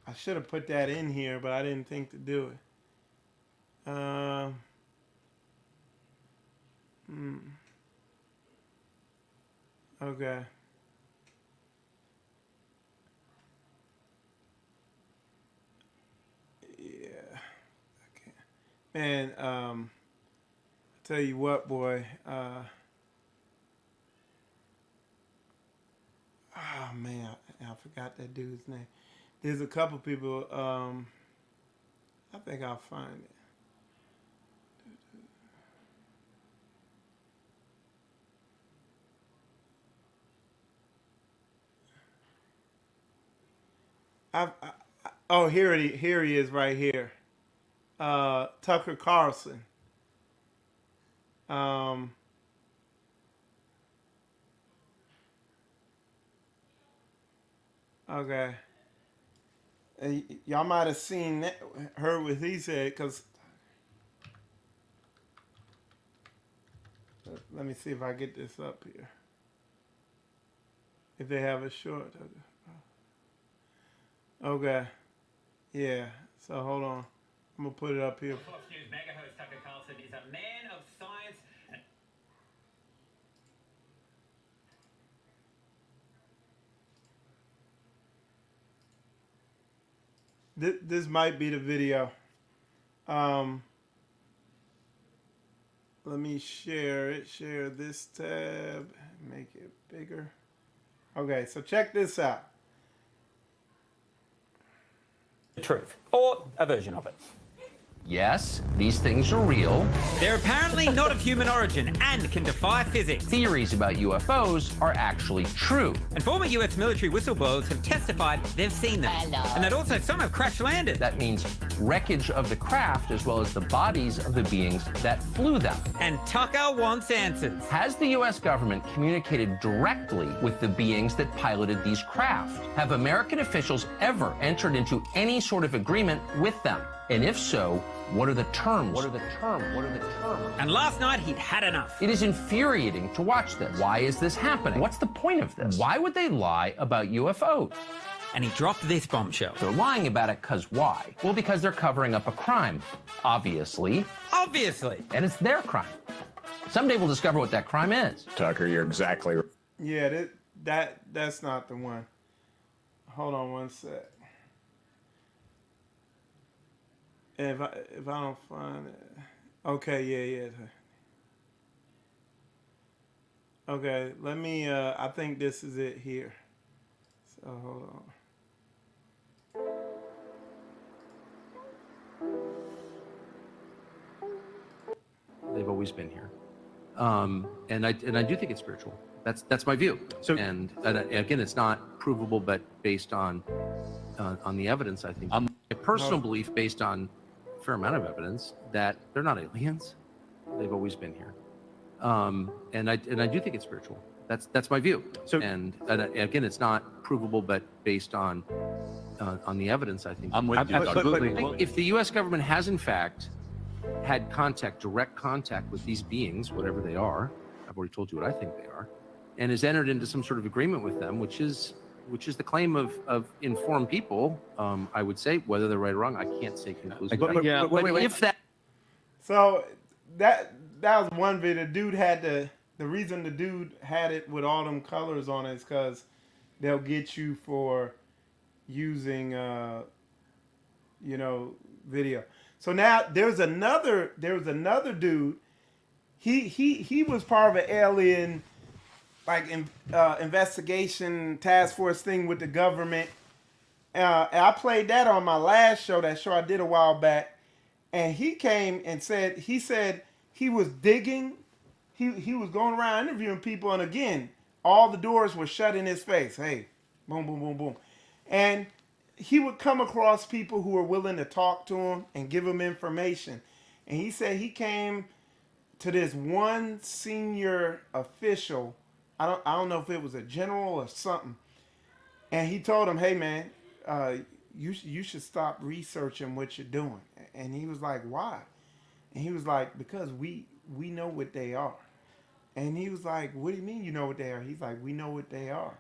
I should have put that in here, but I didn't think to do it. Okay. Yeah. Okay. Man, I tell you what, boy. Oh man, I forgot that dude's name. There's a couple people. I think I'll find it. Oh, here he is right here. Tucker Carlson. Okay. Y'all might have seen that, heard what he said, because let me see if I get this up here. If they have a short. Okay. Yeah. So hold on. I'm going to put it up here. Fox News mega host Tucker Carlson is a man of science this might be the video. Let me share it. Share this tab. Make it bigger. Okay, so check this out. The truth, or a version of it. Yes, these things are real. They're apparently not of human origin and can defy physics. Theories about UFOs are actually true. And former US military whistleblowers have testified they've seen them. Hello. And that also some have crash landed. That means wreckage of the craft as well as the bodies of the beings that flew them. And Tucker wants answers. Has the US government communicated directly with the beings that piloted these craft? Have American officials ever entered into any sort of agreement with them? And if so, what are the terms? What are the terms? What are the terms? And last night, he'd had enough. It is infuriating to watch this. Why is this happening? What's the point of this? Why would they lie about UFOs? And he dropped this bombshell. They're lying about it because why? Well, because they're covering up a crime, obviously. Obviously. And it's their crime. Someday we'll discover what that crime is. Tucker, you're exactly right. Yeah, that's not the one. Hold on one sec. If I don't find it, okay, yeah. Okay, let me. I think this is it here. So hold on. They've always been here, and I do think it's spiritual. That's my view. So, and again, it's not provable, but based on the evidence, I think a personal belief based on a fair amount of evidence that they're not aliens. They've always been here, and I do think it's spiritual. That's my view. So, and again, it's not provable, but based on the evidence, I think. I'm with you. Absolutely. If the U.S. government has in fact had direct contact with these beings, whatever they are, I've already told you what I think they are, and has entered into some sort of agreement with them, which is the claim of informed people, I would say, whether they're right or wrong, I can't say conclusively. But if that... So that was one video. The reason the dude had it with all them colors on it is because they'll get you for using, video. So now there's another dude. He was part of an alien investigation task force thing with the government. And I played that on my last show, that show I did a while back. And he came and said he was digging. He was going around interviewing people, and again, all the doors were shut in his face. Hey, boom, boom, boom, boom. And he would come across people who were willing to talk to him and give him information. And he said he came to this one senior official. I don't know if it was a general or something. And he told him, hey, man, you should stop researching what you're doing. And he was like, why? And he was like, because we know what they are. And he was like, what do you mean you know what they are? He's like, we know what they are.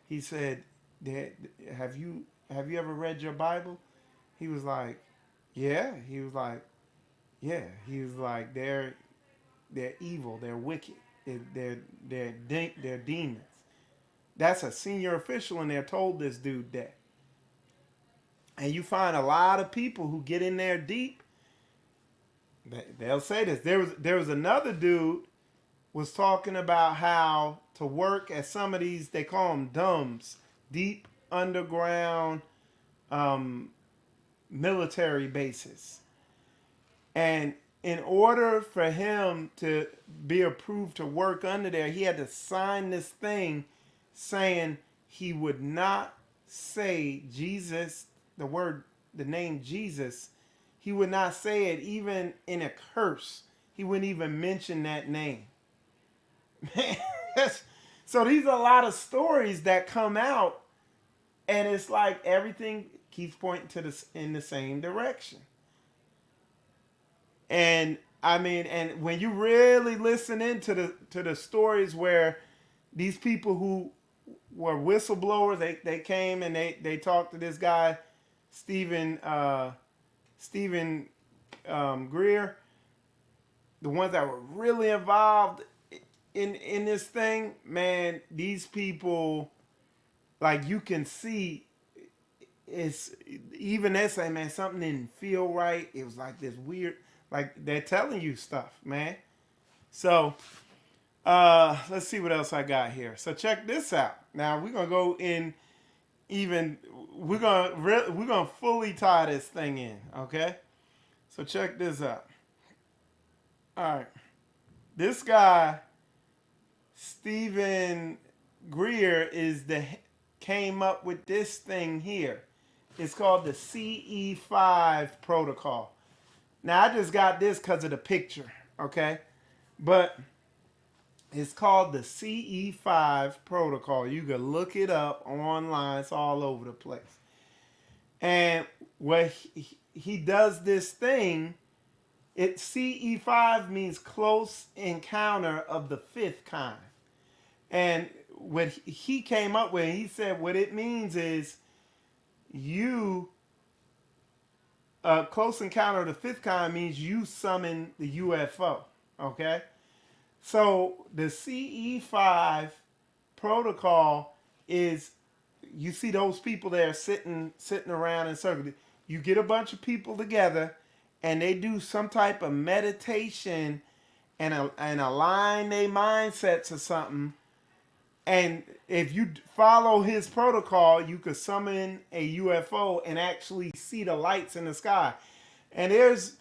He said, have you ever read your Bible? He was like, yeah. He was like, yeah. He was like, they're evil. They're wicked. They're demons. That's a senior official in there told this dude that. And you find a lot of people who get in there deep. They'll say this. There was another dude was talking about how to work at some of these, they call them DUMBs, deep underground military bases. And in order for him to be approved to work under there, he had to sign this thing saying he would not say Jesus, the name Jesus. He would not say it even in a curse. He wouldn't even mention that name. Man, so these are a lot of stories that come out, and it's like everything keeps pointing in the same direction. And I mean, and when you really listen into the stories where these people who were whistleblowers, they came and they talked to this guy, Stephen Greer, the ones that were really involved in this thing, man, these people, like, you can see it's even they say, man, something didn't feel right. It was like this weird, like they're telling you stuff, man. So let's see what else I got here. So check this out. Now we're gonna go in even we're gonna fully tie this thing in, okay? So check this out. All right. This guy, Stephen Greer, came up with this thing here. It's called the CE5 protocol. Now I just got this because of the picture, okay? But it's called the CE5 protocol. You can look it up online. It's all over the place. And what he does this thing, CE5 means close encounter of the fifth kind. And what he came up with, he said what it means is close encounter of the fifth kind means you summon the UFO, okay? So the CE5 protocol is, you see those people there sitting around in circles. You get a bunch of people together and they do some type of meditation and align their mindsets or something. And if you follow his protocol, you could summon a UFO and actually see the lights in the sky. And there's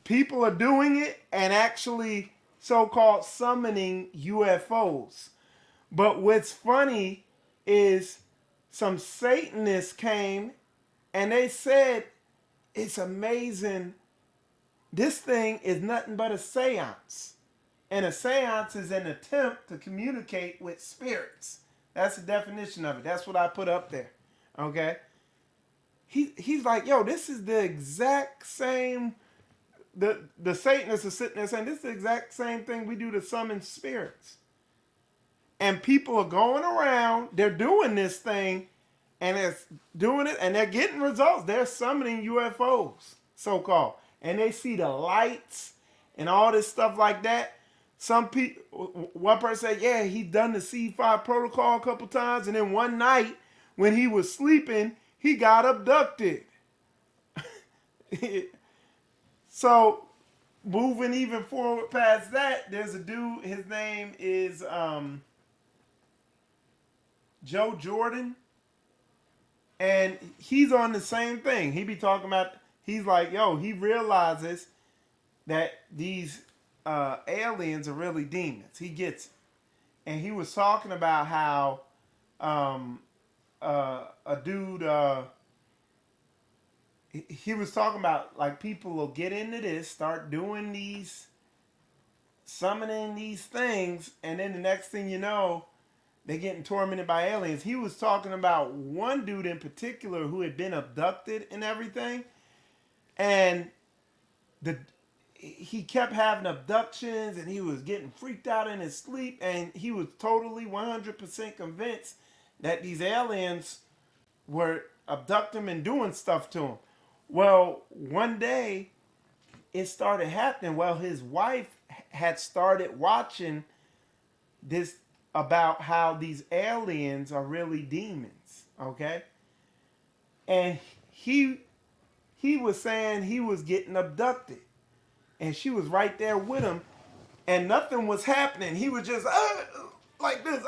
people are doing it and actually so-called summoning UFOs. But what's funny is some Satanists came and they said, it's amazing. This thing is nothing but a seance. And a seance is an attempt to communicate with spirits. That's the definition of it. That's what I put up there. Okay? He's like, yo, this is the exact same. The Satanists are sitting there saying, this is the exact same thing we do to summon spirits. And people are going around, they're doing this thing, and it's doing it, and they're getting results. They're summoning UFOs, so-called. And they see the lights and all this stuff like that. Some people, one person said, yeah, he done the C5 protocol a couple times, and then one night when he was sleeping, he got abducted. So, moving even forward past that, there's a dude, his name is Joe Jordan, and he's on the same thing. He be talking about, he's like, yo, he realizes that these aliens are really demons. He gets it. And he was talking about how a dude, he was talking about like people will get into this, start doing these, summoning these things, and then the next thing you know, they're getting tormented by aliens. He was talking about one dude in particular who had been abducted and everything, and he kept having abductions and he was getting freaked out in his sleep, and he was totally 100% convinced that these aliens were abducting him and doing stuff to him. Well, one day it started happening. Well, his wife had started watching this about how these aliens are really demons, okay? And he was saying he was getting abducted. And she was right there with him, and nothing was happening. He was just like this.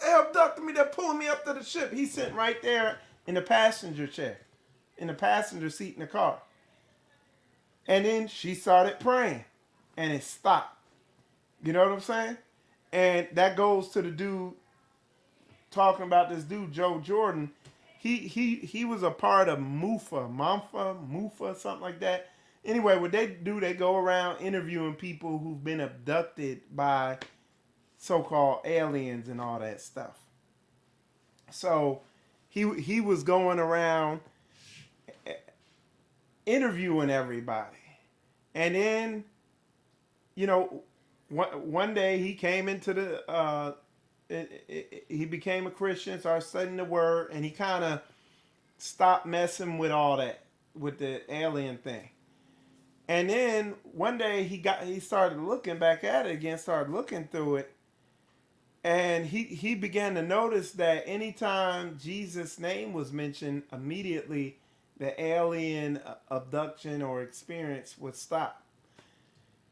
They abducted me. They're pulling me up to the ship. He's sitting right there in the passenger chair, in the passenger seat in the car. And then she started praying, and it stopped. You know what I'm saying? And that goes to the dude talking about this dude, Joe Jordan. He was a part of Mufa, something like that. Anyway, what they do, they go around interviewing people who've been abducted by so-called aliens and all that stuff. So he was going around interviewing everybody. And then, you know, one day he came into the, he became a Christian, started studying the word, and he kind of stopped messing with all that, with the alien thing. And then one day he started looking back at it again, started looking through it, And he began to notice that anytime Jesus' name was mentioned, immediately the alien abduction or experience would stop.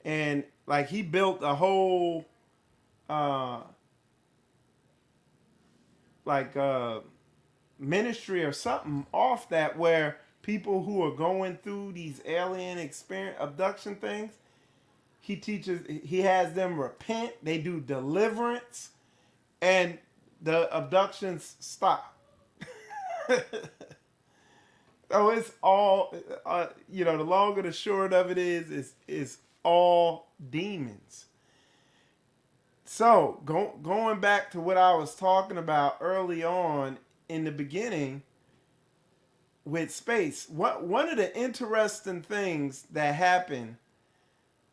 And like he built a whole ministry or something off that, where people who are going through these alien experience abduction things, he has them repent, they do deliverance, and the abductions stop. So it's all, the long and the short of it is all demons. So going back to what I was talking about early on in the beginning with space, one of the interesting things that happened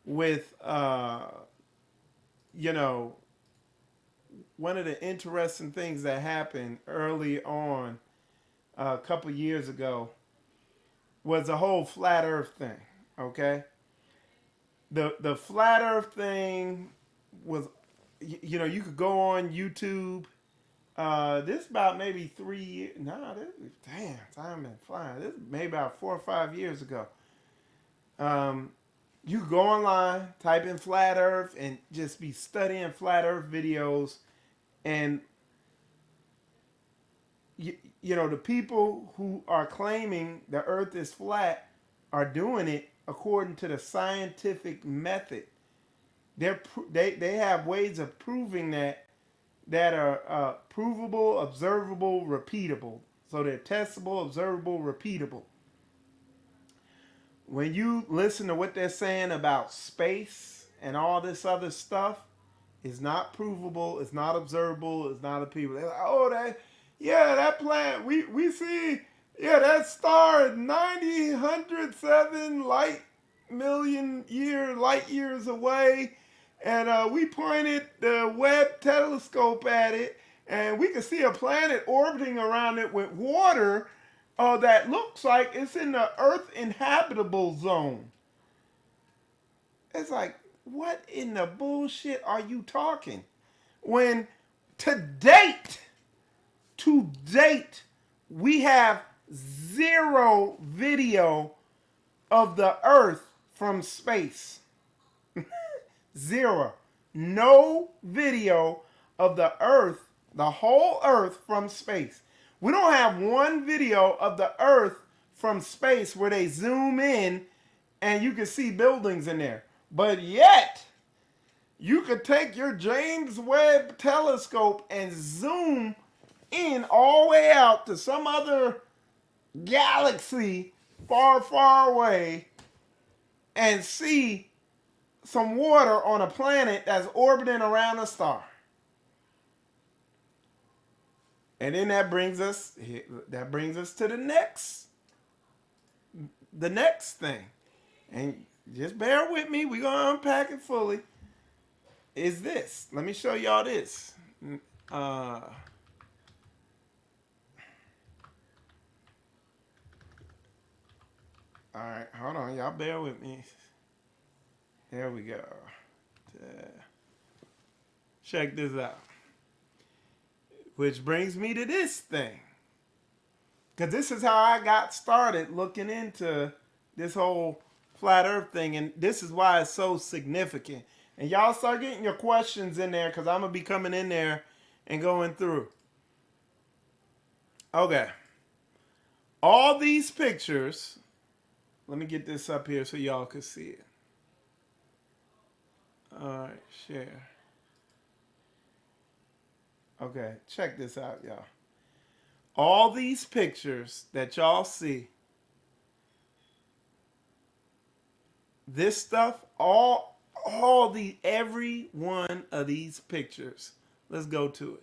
with one of the interesting things that happened early on a couple years ago was the whole flat earth thing. Okay, the flat earth thing was, you could go on YouTube. This about maybe 3 years. Damn, time been flying. This maybe about 4 or 5 years ago. You go online, type in flat earth, and just be studying flat earth videos. And the people who are claiming the earth is flat are doing it according to the scientific method. They have ways of proving that are provable, observable, repeatable. So they're testable, observable, repeatable. When you listen to what they're saying about space and all this other stuff, it's not provable, it's not observable, it's not repeatable. They're like, that planet, we see, that star is 90,107 light years away. And we pointed the Webb telescope at it, and we could see a planet orbiting around it with water that looks like it's in the Earth inhabitable zone. It's like, what in the bullshit are you talking? When to date, we have zero video of the Earth from space. Zero. No video of the Earth, the whole Earth from space. We don't have one video of the Earth from space where they zoom in and you can see buildings in there. But yet, you could take your James Webb telescope and zoom in all the way out to some other galaxy far, far away and see some water on a planet that's orbiting around a star. And then that brings us to the next thing. And just bear with me, we're gonna unpack it fully. Is this. Let me show y'all this. All right, hold on, y'all bear with me. There we go. Check this out. Which brings me to this thing. Because this is how I got started looking into this whole flat earth thing. And this is why it's so significant. And y'all start getting your questions in there, because I'm going to be coming in there and going through. Okay. All these pictures. Let me get this up here so y'all can see it. All right, share. Okay, check this out, y'all. All these pictures that y'all see, this stuff, every one of these pictures, let's go to it.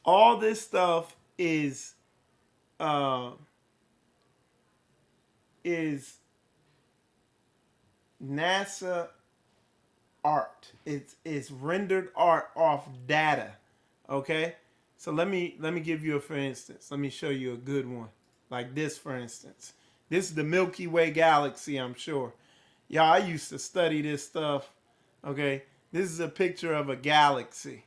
All this stuff is NASA art. It's rendered art off data. Okay? So let me give you a for instance. Let me show you a good one. Like this, for instance. This is the Milky Way galaxy, I'm sure. Yeah, I used to study this stuff. Okay? This is a picture of a galaxy,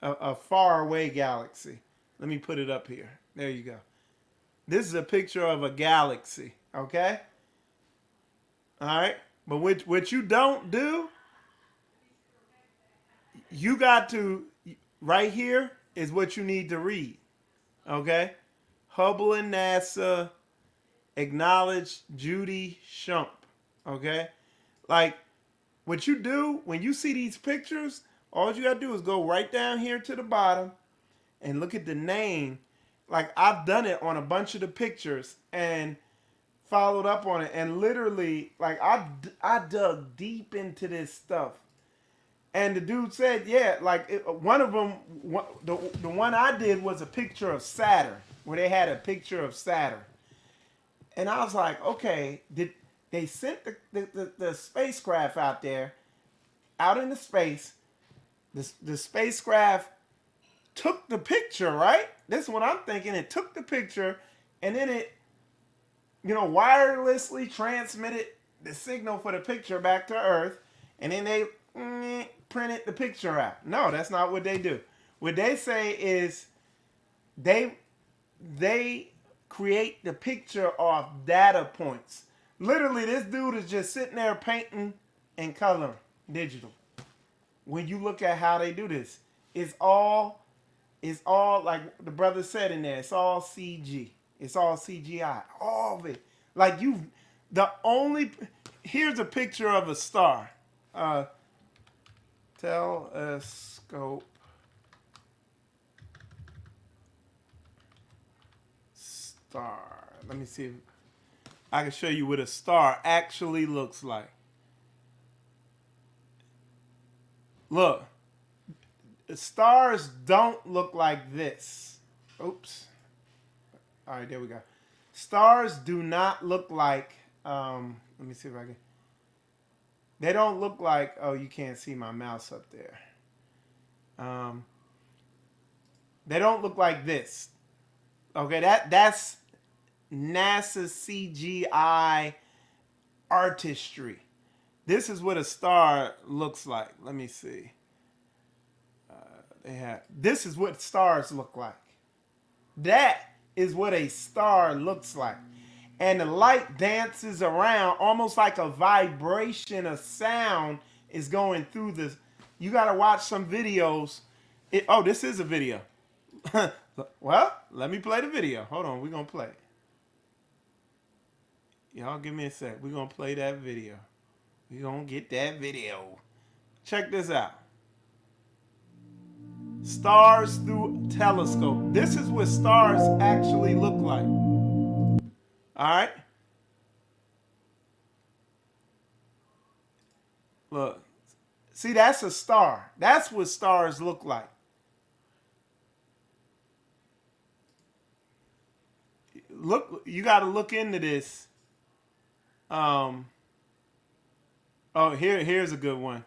a faraway galaxy. Let me put it up here. There you go. This is a picture of a galaxy, okay? All right? But what you don't do, you got to, right here is what you need to read, okay? Hubble and NASA acknowledge Judy Shump, okay? Like, what you do when you see these pictures, all you got to do is go right down here to the bottom and look at the name. Like, I've done it on a bunch of the pictures and followed up on it, and literally, like, I dug deep into this stuff. And the dude said, yeah, like, one of them, the one I did was a picture of Saturn, where they had a picture of Saturn. And I was like, okay, they sent the spacecraft out there, out into space. The spacecraft took the picture, right? This is what I'm thinking. It took the picture, and then it, wirelessly transmitted the signal for the picture back to Earth, and then they printed the picture out. No, that's not what they do. What they say is they create the picture off data points. Literally, this dude is just sitting there painting and coloring digital. When you look at how they do this, it's all like the brother said in there, it's all CG. It's all CGI. All of it. Like here's a picture of a star. Telescope star. Let me see if I can show you what a star actually looks like. Look, stars don't look like this. Oops. All right, there we go. Stars do not look like, let me see if I can. They don't look like, oh, you can't see my mouse up there. They don't look like this. Okay, that's NASA CGI artistry. This is what a star looks like. Let me see. This is what stars look like. That is what a star looks like. And the light dances around almost like a vibration of sound is going through this. You got to watch some videos. This is a video. Well, let me play the video. Hold on, we're going to play it. Y'all give me a sec. We're going to play that video. We're going to get that video. Check this out. Stars through telescope. This is what stars actually look like. All right? Look. See, that's a star. That's what stars look like. Look, you got to look into this. Here's a good one.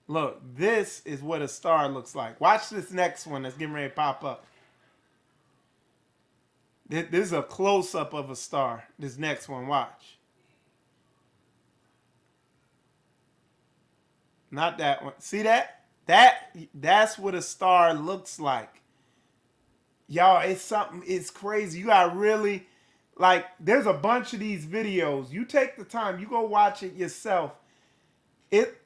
Look, this is what a star looks like. Watch this next one that's getting ready to pop up. This is a close-up of a star. This next one, watch. Not that one. See that? That's what a star looks like. Y'all, it's crazy. You got really, like, there's a bunch of these videos. You take the time, you go watch it yourself. It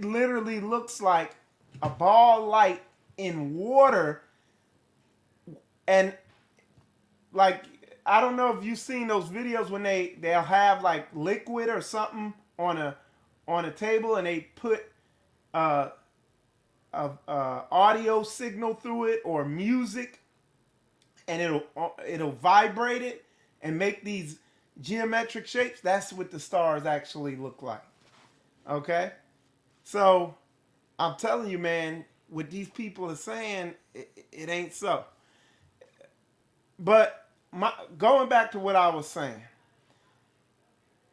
literally looks like a ball light in water, and like, I don't know if you've seen those videos when they'll have like liquid or something on a table, and they put a audio signal through it or music, and it'll vibrate it and make these geometric shapes. That's what the stars actually look like. Okay, so I'm telling you, man, what these people are saying, it ain't so. But going back to what I was saying,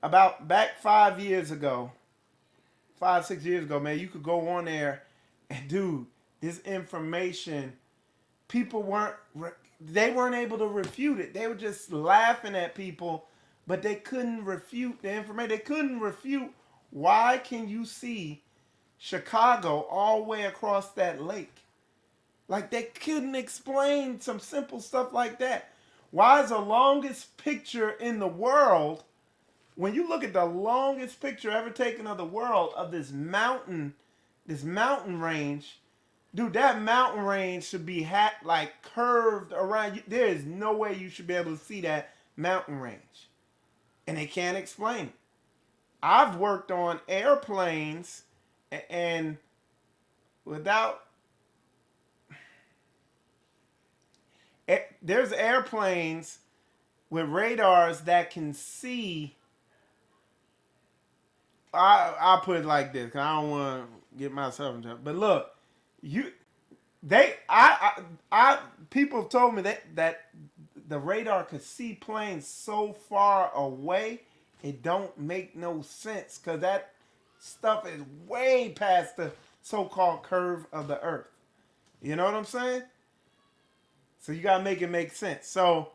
back 5 years ago, 5-6 years ago, man, you could go on there and, dude, this information, people weren't able to refute it. They were just laughing at people, but they couldn't refute the information. They couldn't refute. Why can you see Chicago all the way across that lake. Like, they couldn't explain some simple stuff like that. Why is the longest picture in the world, when you look at the longest picture ever taken of the world, of this mountain range, dude, that mountain range should be like curved around. There is no way you should be able to see that mountain range. And they can't explain it. I've worked on airplanes and without... There's airplanes with radars that can see... I'll put it like this, because I don't want to get myself in trouble. But look, people have told me that the radar could see planes so far away, it don't make no sense, because that stuff is way past the so-called curve of the earth. You know what I'm saying? So you gotta make it make sense. So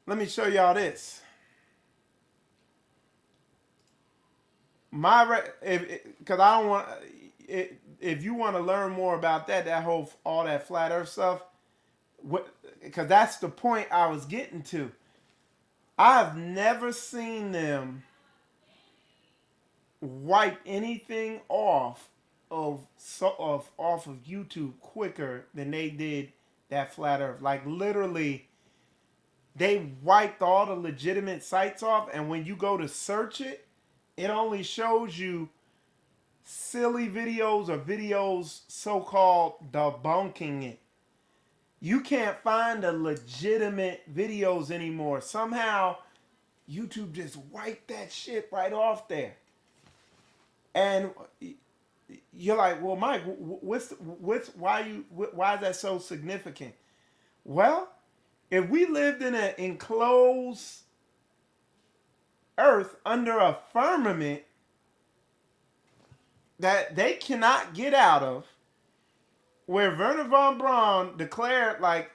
let me show y'all this. Because I don't want... If you want to learn more about all that flat earth stuff, because that's the point I was getting to. I've never seen them wipe anything off of YouTube quicker than they did that flat earth. Like, literally, they wiped all the legitimate sites off, and when you go to search it, it only shows you silly videos or videos so-called debunking it. You can't find the legitimate videos anymore. Somehow, YouTube just wiped that shit right off there. And you're like, well, Mike, why is that so significant? Well, if we lived in an enclosed earth under a firmament that they cannot get out of, where Warnher Von Braun declared, like,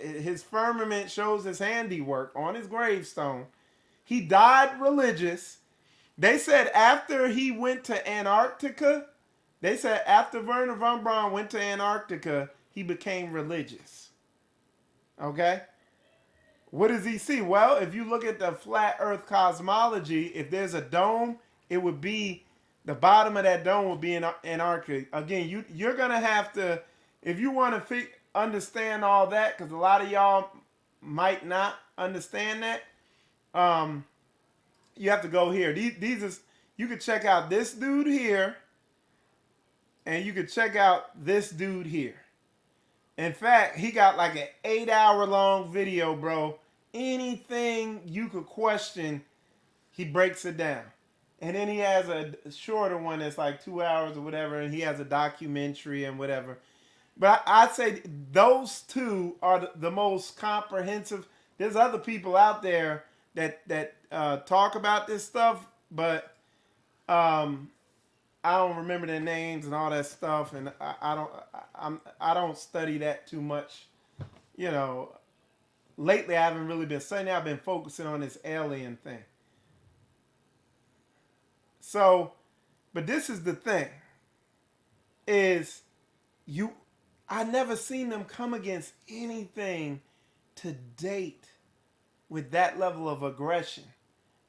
his firmament shows his handiwork on his gravestone. He died religious. They said after he went to Antarctica, after Warnher Von Braun went to Antarctica, he became religious. Okay? What does he see? Well, if you look at the flat earth cosmology, if there's a dome, it would be... the bottom of that dome would be in Antarctica. Again, you're going to have to, if you want to understand all that, because a lot of y'all might not understand that, you have to go here. You could check out this dude here, and you could check out this dude here. In fact, he got like an 8-hour-long video, bro. Anything you could question, he breaks it down. And then he has a shorter one that's like 2 hours or whatever, and he has a documentary and whatever. But I'd say those two are the most comprehensive. There's other people out there that talk about this stuff, but I don't remember their names and all that stuff, and I don't study that too much. You know, lately I haven't really been studying. I've been focusing on this alien thing. So, but this is the thing, I never seen them come against anything to date with that level of aggression.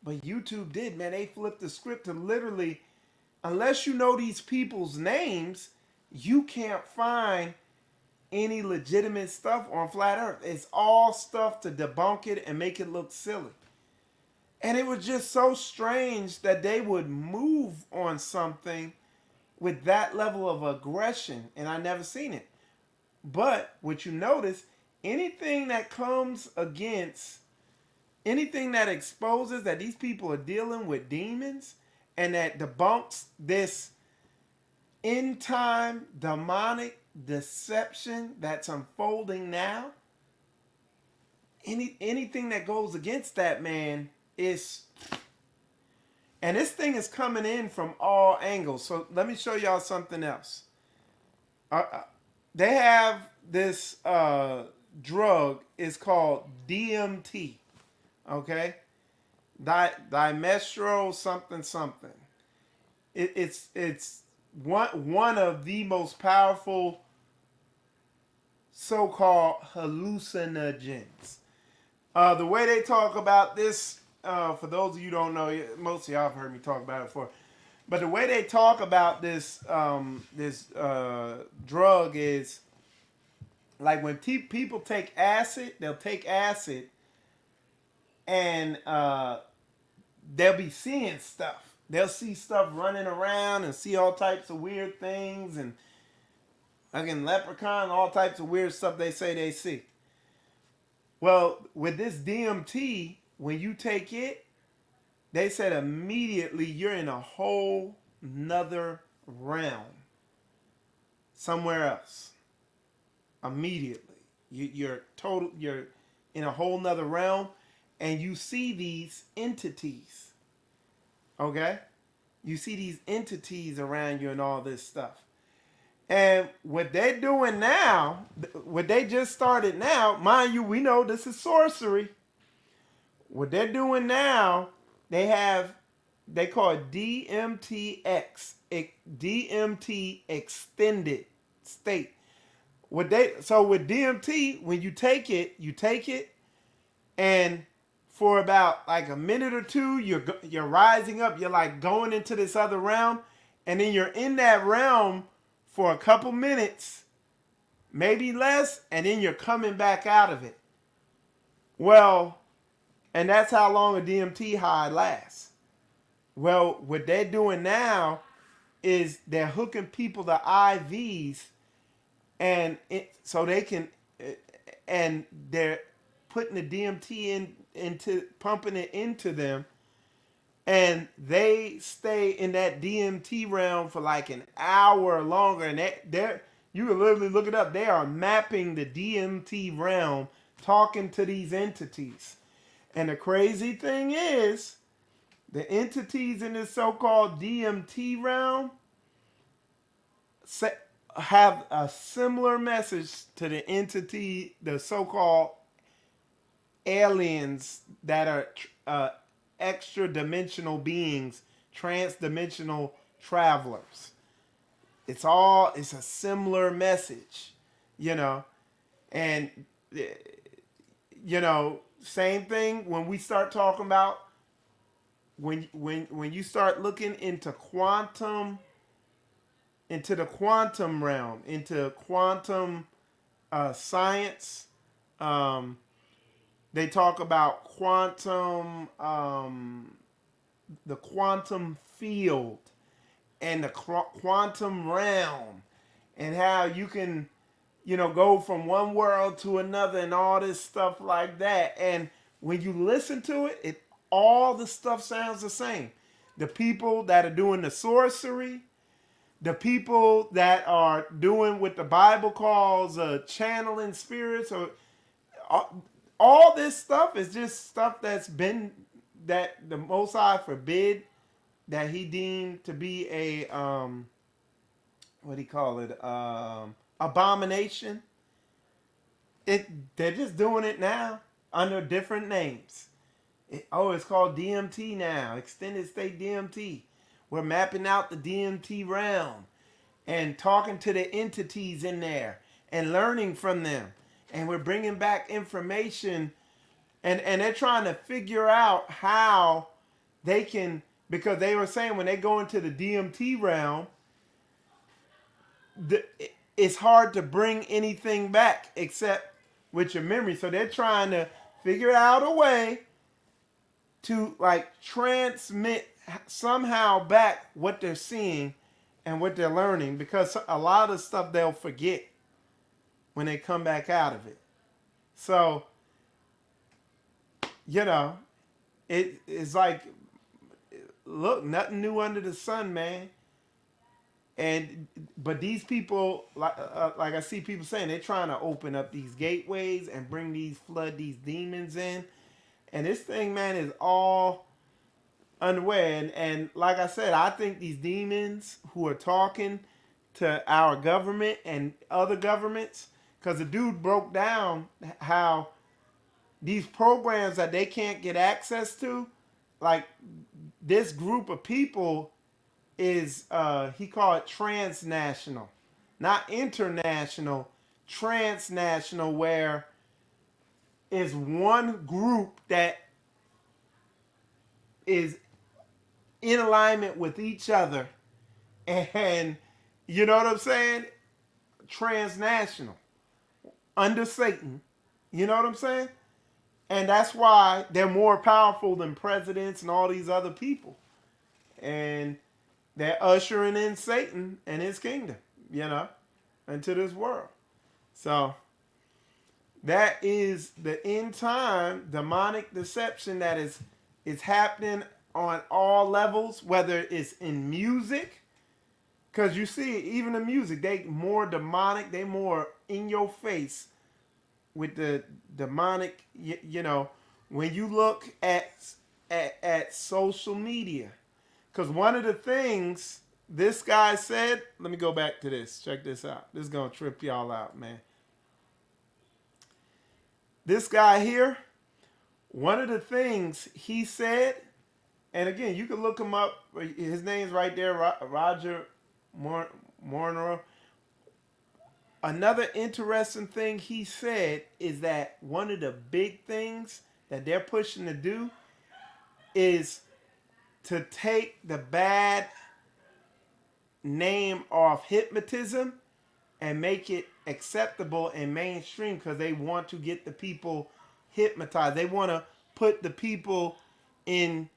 But YouTube did, man. They flipped the script to literally, unless you know these people's names, you can't find any legitimate stuff on Flat Earth. It's all stuff to debunk it and make it look silly. And it was just so strange that they would move on something with that level of aggression, and I never seen it. But what you notice, anything that comes against, anything that exposes that these people are dealing with demons and that debunks this end time demonic deception that's unfolding now, anything that goes against that, man, is... And this thing is coming in from all angles. So let me show y'all something else. They have this drug. It's called DMT. Okay? Dimestro something something. It's one of the most powerful so-called hallucinogens. The way they talk about this, for those of you who don't know, most of y'all have heard me talk about it before. But the way they talk about this drug is like when people take acid, they'll take acid and they'll be seeing stuff. They'll see stuff running around and see all types of weird things and again leprechaun, all types of weird stuff they say they see. Well, with this DMT, when you take it, they said immediately you're in a whole nother realm, somewhere else. Immediately, you're in a whole nother realm, and you see these entities. Okay, you see these entities around you and all this stuff. And what they're doing now, what they just started now, mind you, we know this is sorcery. What they're doing now, they call it DMTX, DMT extended state. So with DMT, when you take it, and for about like a minute or two, you're rising up, you're like going into this other realm, and then you're in that realm for a couple minutes, maybe less, and then you're coming back out of it. Well, and that's how long a DMT high lasts. Well, what they're doing now is they're hooking people to IVs, and so they can, and they're putting the DMT into pumping it into them, and they stay in that DMT realm for like an hour longer. And you can literally look it up. They are mapping the DMT realm, talking to these entities. And the crazy thing is, the entities in this so-called DMT realm have a similar message to the entity, the so-called aliens that are extra-dimensional beings, trans-dimensional travelers. It's a similar message, and same thing when we start talking about when you start looking into the quantum realm, into quantum science. They talk about the quantum field and the quantum realm, and how you can, go from one world to another and all this stuff like that. And when you listen to it, all the stuff sounds the same. The people that are doing the sorcery, the people that are doing what the Bible calls channeling spirits, or all this stuff is just stuff that the Most High forbid, that he deemed to be a what do you call it, abomination. They're just doing it now under different names. It's called DMT now, extended state DMT. We're mapping out the DMT realm and talking to the entities in there and learning from them. And we're bringing back information, and they're trying to figure out how they can, because they were saying when they go into the DMT realm, it's hard to bring anything back except with your memory. So they're trying to figure out a way to like transmit somehow back what they're seeing and what they're learning, because a lot of stuff they'll forget when they come back out of it. So, it's like, look, nothing new under the sun, man. But these people, like I see people saying, they're trying to open up these gateways and flood these demons in. And this thing, man, is all underway. And like I said, I think these demons who are talking to our government and other governments, because the dude broke down how these programs that they can't get access to, like this group of people is he called it transnational, not international, transnational, where is one group that is in alignment with each other, and you know what I'm saying? Transnational, under Satan. You know what I'm saying? And that's why they're more powerful than presidents and all these other people. And they're ushering in Satan and his kingdom, you know, into this world. So that is the end time demonic deception that is happening on all levels, whether it's in music, because you see, even in music, they more demonic, they more in your face with the demonic, you know, when you look at social media. Because one of the things this guy said, let me go back to this. Check this out. This is going to trip y'all out, man. This guy here, one of the things he said, and again, you can look him up. His name's right there, Roger Warnher. Another interesting thing he said is that one of the big things that they're pushing to do is to take the bad name of hypnotism and make it acceptable and mainstream, because they want to get the people hypnotized. They want to put the people in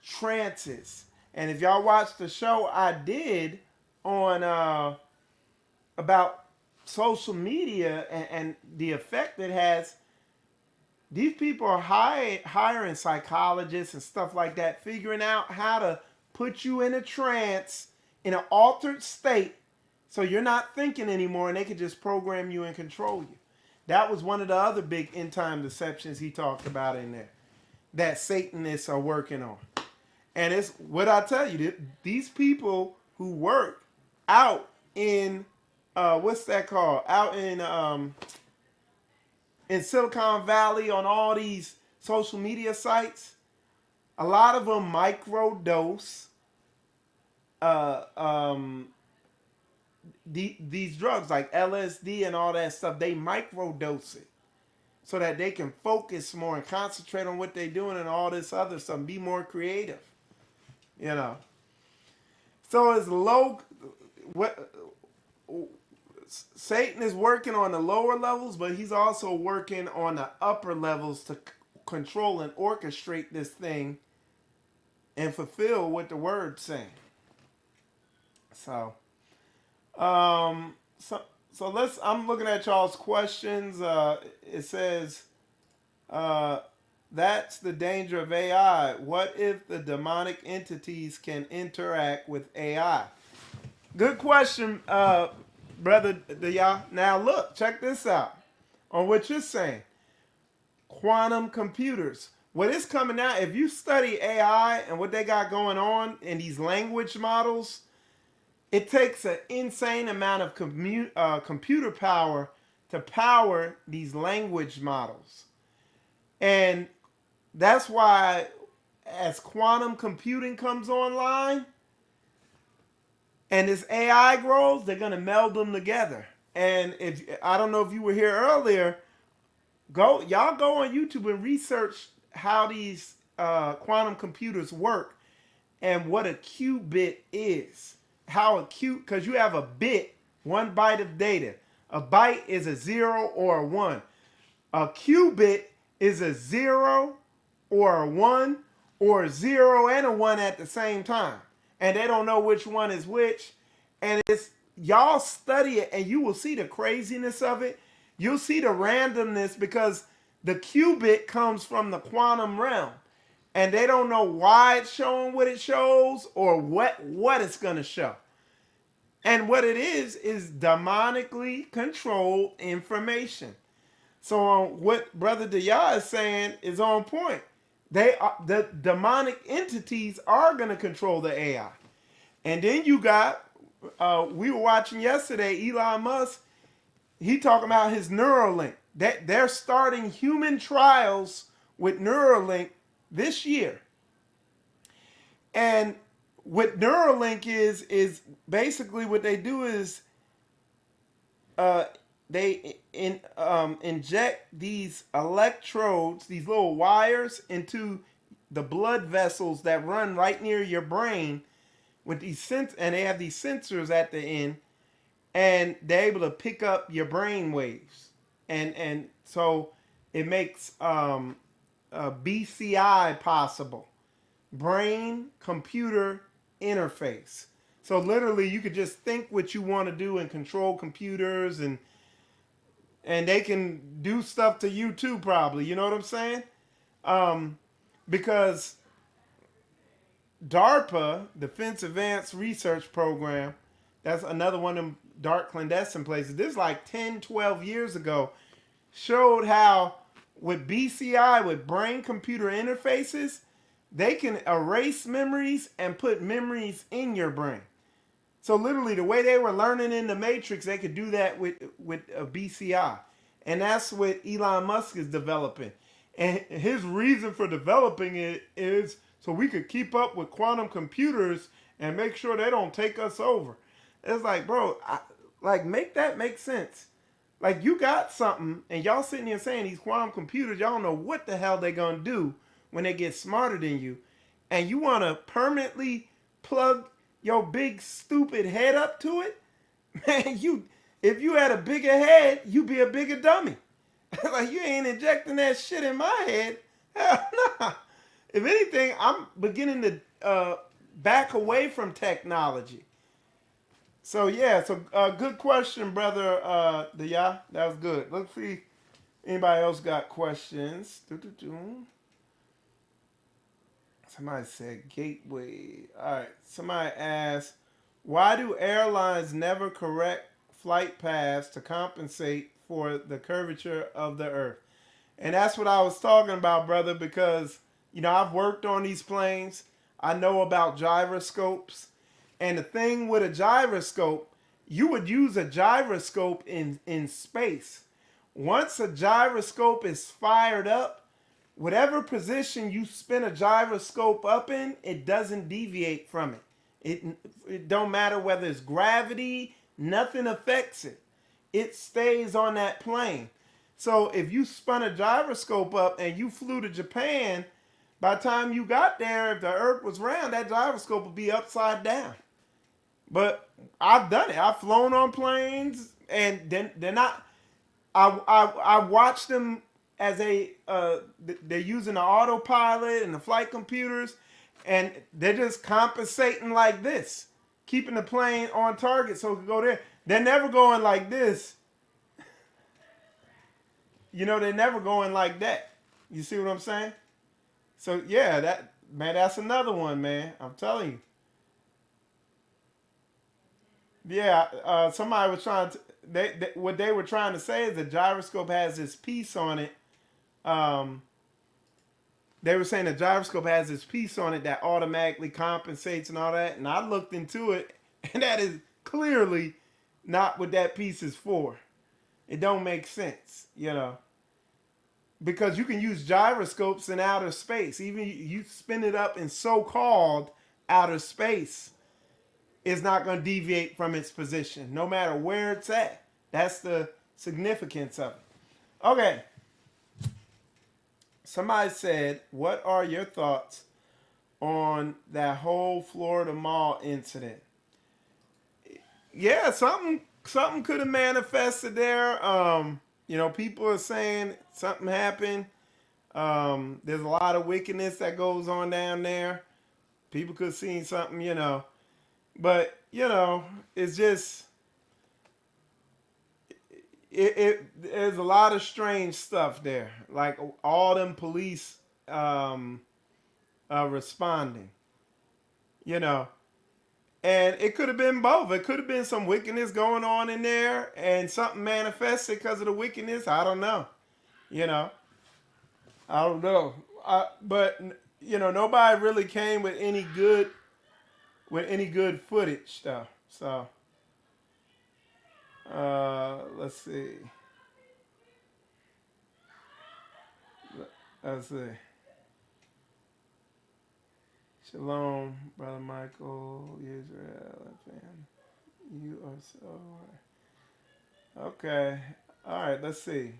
trances. And if y'all watch the show I did on about social media and the effect it has, these people are hiring psychologists and stuff like that, figuring out how to put you in a trance, in an altered state, so you're not thinking anymore, and they can just program you and control you. That was one of the other big end time deceptions he talked about in there that Satanists are working on. And it's what I tell you, these people who work out in what's that called? Out in Silicon Valley on all these social media sites, a lot of them microdose these drugs like LSD and all that stuff. They microdose it so that they can focus more and concentrate on what they're doing and all this other stuff and be more creative, you know. So it's low. Satan is working on the lower levels, but he's also working on the upper levels to control and orchestrate this thing and fulfill what the word's saying. So let's. I'm looking at y'all's questions. It says, that's the danger of AI. What if the demonic entities can interact with AI? Good question, brother. Now look, check this out on what you're saying. Quantum computers. What is coming out, if you study AI and what they got going on in these language models, it takes an insane amount of computer power to power these language models. And that's why as quantum computing comes online and this AI grows, they're going to meld them together. And if I don't know if you were here earlier, y'all go on YouTube and research how these quantum computers work and what a qubit is. How a because you have a bit, 1 byte of data. A byte is a 0 or a 1. A qubit is a 0 or a 1, or a 0 and a 1 at the same time. And they don't know which one is which. And it's, y'all study it and you will see the craziness of it. You'll see the randomness, because the qubit comes from the quantum realm. And they don't know why it's showing what it shows or what it's going to show. And what it is demonically controlled information. So what Brother Daya is saying is on point. The demonic entities are going to control the AI. And then you got, we were watching yesterday, Elon Musk, he talking about his Neuralink. They're starting human trials with Neuralink this year. And what Neuralink is basically what they do is they inject these electrodes, these little wires, into the blood vessels that run right near your brain with these and they have these sensors at the end, and they're able to pick up your brain waves, and so it makes BCI possible, brain computer interface. So literally, you could just think what you want to do and control computers, and they can do stuff to you too, probably. You know what I'm saying? Because DARPA, Defense Advanced Research Program, that's another one of them dark clandestine places. This is like 10, 12 years ago, showed how with BCI, with brain computer interfaces, they can erase memories and put memories in your brain. So literally, the way they were learning in the Matrix, they could do that with a BCI, and that's what Elon Musk is developing. And his reason for developing it is so we could keep up with quantum computers and make sure they don't take us over. It's like, bro, make that make sense. Like, you got something, and y'all sitting here saying these quantum computers, y'all don't know what the hell they're gonna do when they get smarter than you, and you want to permanently plug your big stupid head up to it, man. If you had a bigger head, you'd be a bigger dummy. Like, you ain't injecting that shit in my head. Hell nah. If anything, I'm beginning to back away from technology. So yeah, good question, brother. That was good. Let's see, anybody else got questions? Somebody said gateway. All right. Somebody asked, why do airlines never correct flight paths to compensate for the curvature of the Earth? And that's what I was talking about, brother, because, I've worked on these planes. I know about gyroscopes. And the thing with a gyroscope, you would use a gyroscope in space. Once a gyroscope is fired up, whatever position you spin a gyroscope up in, it doesn't deviate from it. It don't matter whether it's gravity, nothing affects it. It stays on that plane. So if you spun a gyroscope up and you flew to Japan, by the time you got there, if the Earth was round, that gyroscope would be upside down. But I've done it. I've flown on planes, and they're not. I watched them as they're using the autopilot and the flight computers, and they're just compensating like this, keeping the plane on target so it can go there. They're never going like this. They're never going like that. You see what I'm saying? So yeah, that's another one, man. I'm telling you. Yeah, somebody was trying to. What they were trying to say is the gyroscope has this piece on it. They were saying the gyroscope has this piece on it that automatically compensates and all that. And I looked into it, and that is clearly not what that piece is for. It don't make sense, because you can use gyroscopes in outer space. Even you spin it up in so-called outer space, it's not going to deviate from its position, no matter where it's at. That's the significance of it. Okay. Somebody said, what are your thoughts on that whole Florida Mall incident? Yeah, something could have manifested there. People are saying something happened. There's a lot of wickedness that goes on down there. People could have seen something, But, it's just, there's a lot of strange stuff there. Like all them police responding, And it could have been both. It could have been some wickedness going on in there and something manifested because of the wickedness. I don't know. I don't know. But, nobody really came with any good footage stuff. So, let's see. Shalom, Brother Michael, Israel, and family. You are so right. Okay. All right, let's see.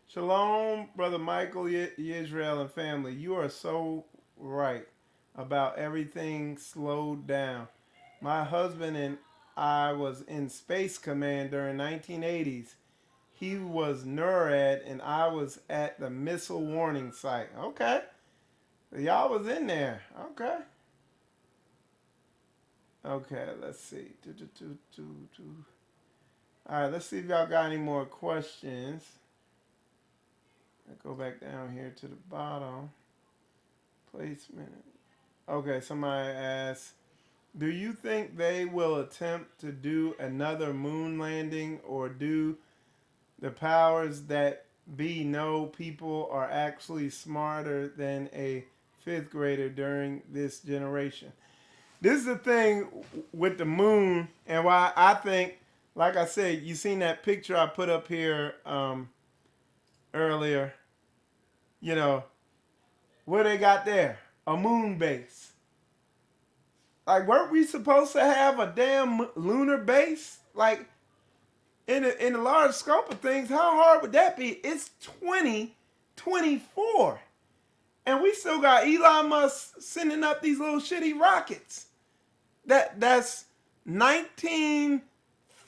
Shalom, Brother Michael, Israel, and family. You are so right about everything slowed down. My husband and I was in Space Command during 1980s. He was NORAD and I was at the missile warning site. Okay. Y'all was in there. Okay. Okay, let's see. All right, let's see if y'all got any more questions. Go back down here to the bottom. Placement. Okay, somebody asked, do you think they will attempt to do another moon landing, or do the powers that be know people are actually smarter than a fifth grader during this generation? This is the thing with the moon, and why I think, like I said, you seen that picture I put up here earlier. You know, what they got there? A moon base. Like, weren't we supposed to have a damn lunar base? Like, in the large scope of things, how hard would that be? It's 2024. And we still got Elon Musk sending up these little shitty rockets. That's 1950s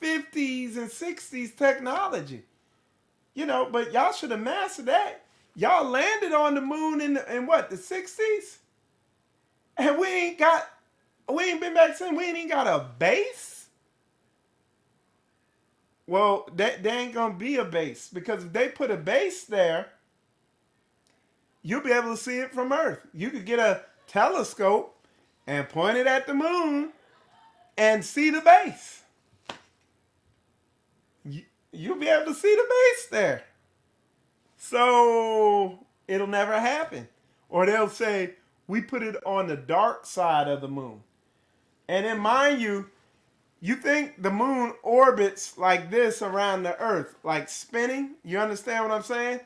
and 60s technology. You know, but y'all should have mastered that. Y'all landed on the moon in what, the 60s? And we ain't been back since. We ain't even got a base? Well, there ain't gonna be a base, because if they put a base there, you'll be able to see it from Earth. You could get a telescope and point it at the moon and see the base. You'll be able to see the base there. So it'll never happen. Or they'll say, we put it on the dark side of the moon. And then mind you, you think the moon orbits like this around the Earth, like spinning? You understand what I'm saying?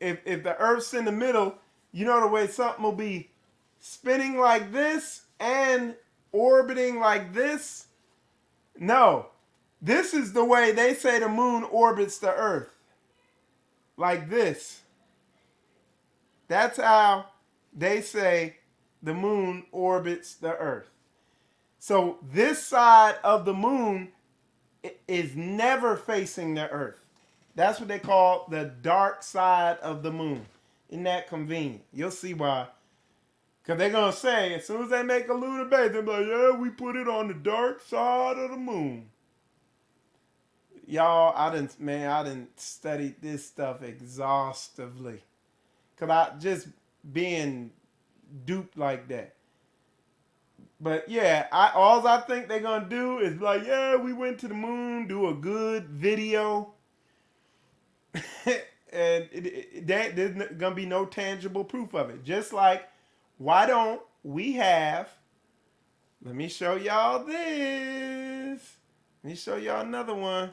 If the Earth's in the middle, you know the way something will be spinning like this and orbiting like this? No. This is the way they say the moon orbits the Earth. Like this. That's how they say the moon orbits the Earth. So this side of the moon is never facing the Earth. That's what they call the dark side of the moon. Isn't that convenient? You'll see why. Because they're going to say, as soon as they make a lunar base, they'll be like, yeah, we put it on the dark side of the moon. Y'all, I didn't study this stuff exhaustively. Because I just being duped like that. But yeah, all I think they're going to do is like, yeah, we went to the moon, do a good video. And there's going to be no tangible proof of it. Just like, why don't we have, let me show y'all this. Let me show y'all another one.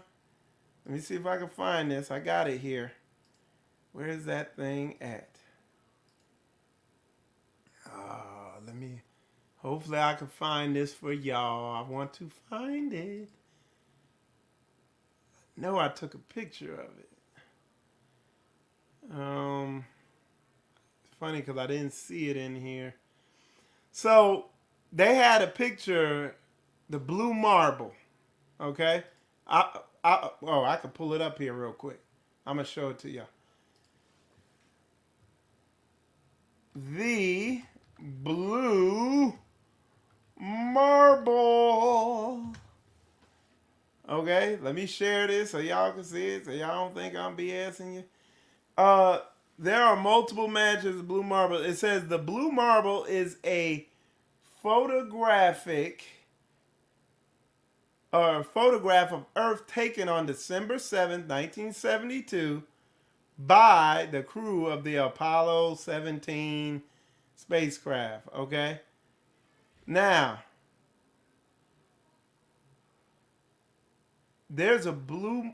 Let me see if I can find this. I got it here. Where is that thing at? Hopefully I can find this for y'all. I want to find it. No, I took a picture of it. It's funny because I didn't see it in here. So they had a picture, the blue marble. Okay, I could pull it up here real quick. I'm gonna show it to y'all. The blue marble. Okay, let me share this so y'all can see it, so y'all don't think I'm BSing you. There are multiple matches of blue marble. It says the blue marble is a photograph of Earth taken on December 7th, 1972 by the crew of the Apollo 17 spacecraft, okay? Now, there's a blue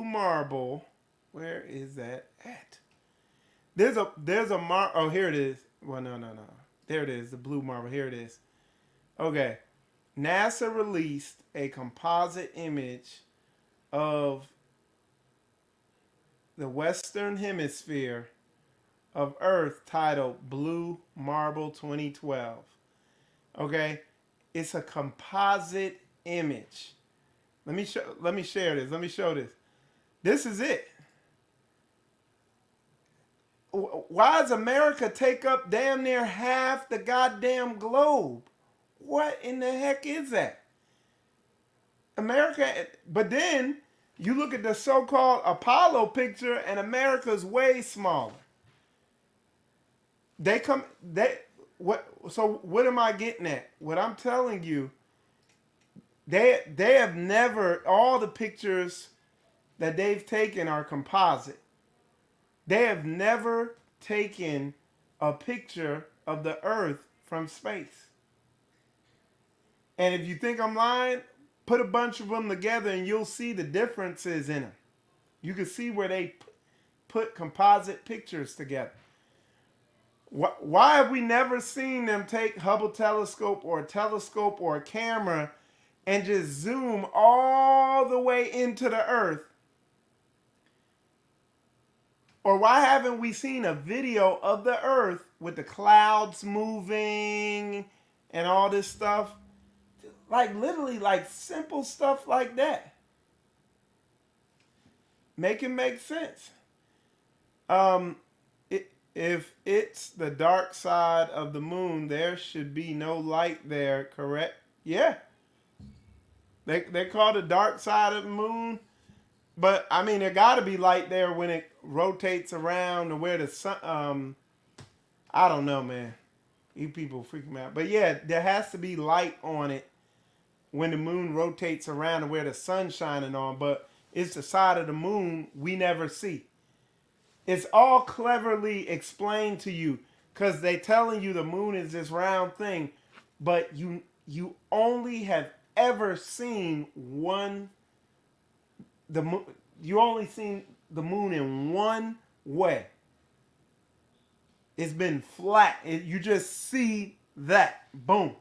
marble. Where is that at? There's a oh, here it is. Well, no. There it is, the blue marble. Here it is. Okay. NASA released a composite image of the Western Hemisphere of Earth titled Blue Marble 2012. Okay? It's a composite image. Let me share this. Let me show this. This is it. Why does America take up damn near half the goddamn globe? What in the heck is that? America, but then you look at the so-called Apollo picture and America's way smaller. So what am I getting at? What I'm telling you, they have never, all the pictures that they've taken are composite. They have never taken a picture of the Earth from space. And if you think I'm lying, put a bunch of them together and you'll see the differences in them. You can see where they put composite pictures together. Why have we never seen them take Hubble telescope or a telescope or a camera and just zoom all the way into the Earth? Or why haven't we seen a video of the Earth with the clouds moving and all this stuff? Like literally like simple stuff like that. Make it make sense. If it's the dark side of the moon, there should be no light there, correct? Yeah. They call it the dark side of the moon. But I mean, there got to be light there when it rotates around to where the sun. I don't know, man. You people freak me out. But yeah, there has to be light on it when the moon rotates around to where the sun's shining on. But it's the side of the moon we never see. It's all cleverly explained to you because they telling you the moon is this round thing, but you only have ever seen you only seen the moon in one way. It's been flat. You just see that. Boom.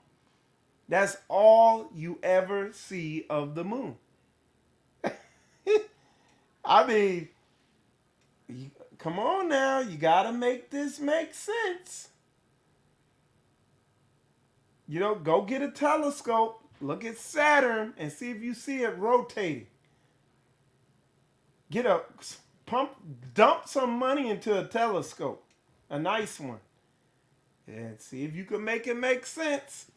That's all you ever see of the moon. I mean, come on now. You got to make this make sense. You know, go get a telescope. Look at Saturn and see if you see it rotating. Dump some money into a telescope. A nice one. And see if you can make it make sense.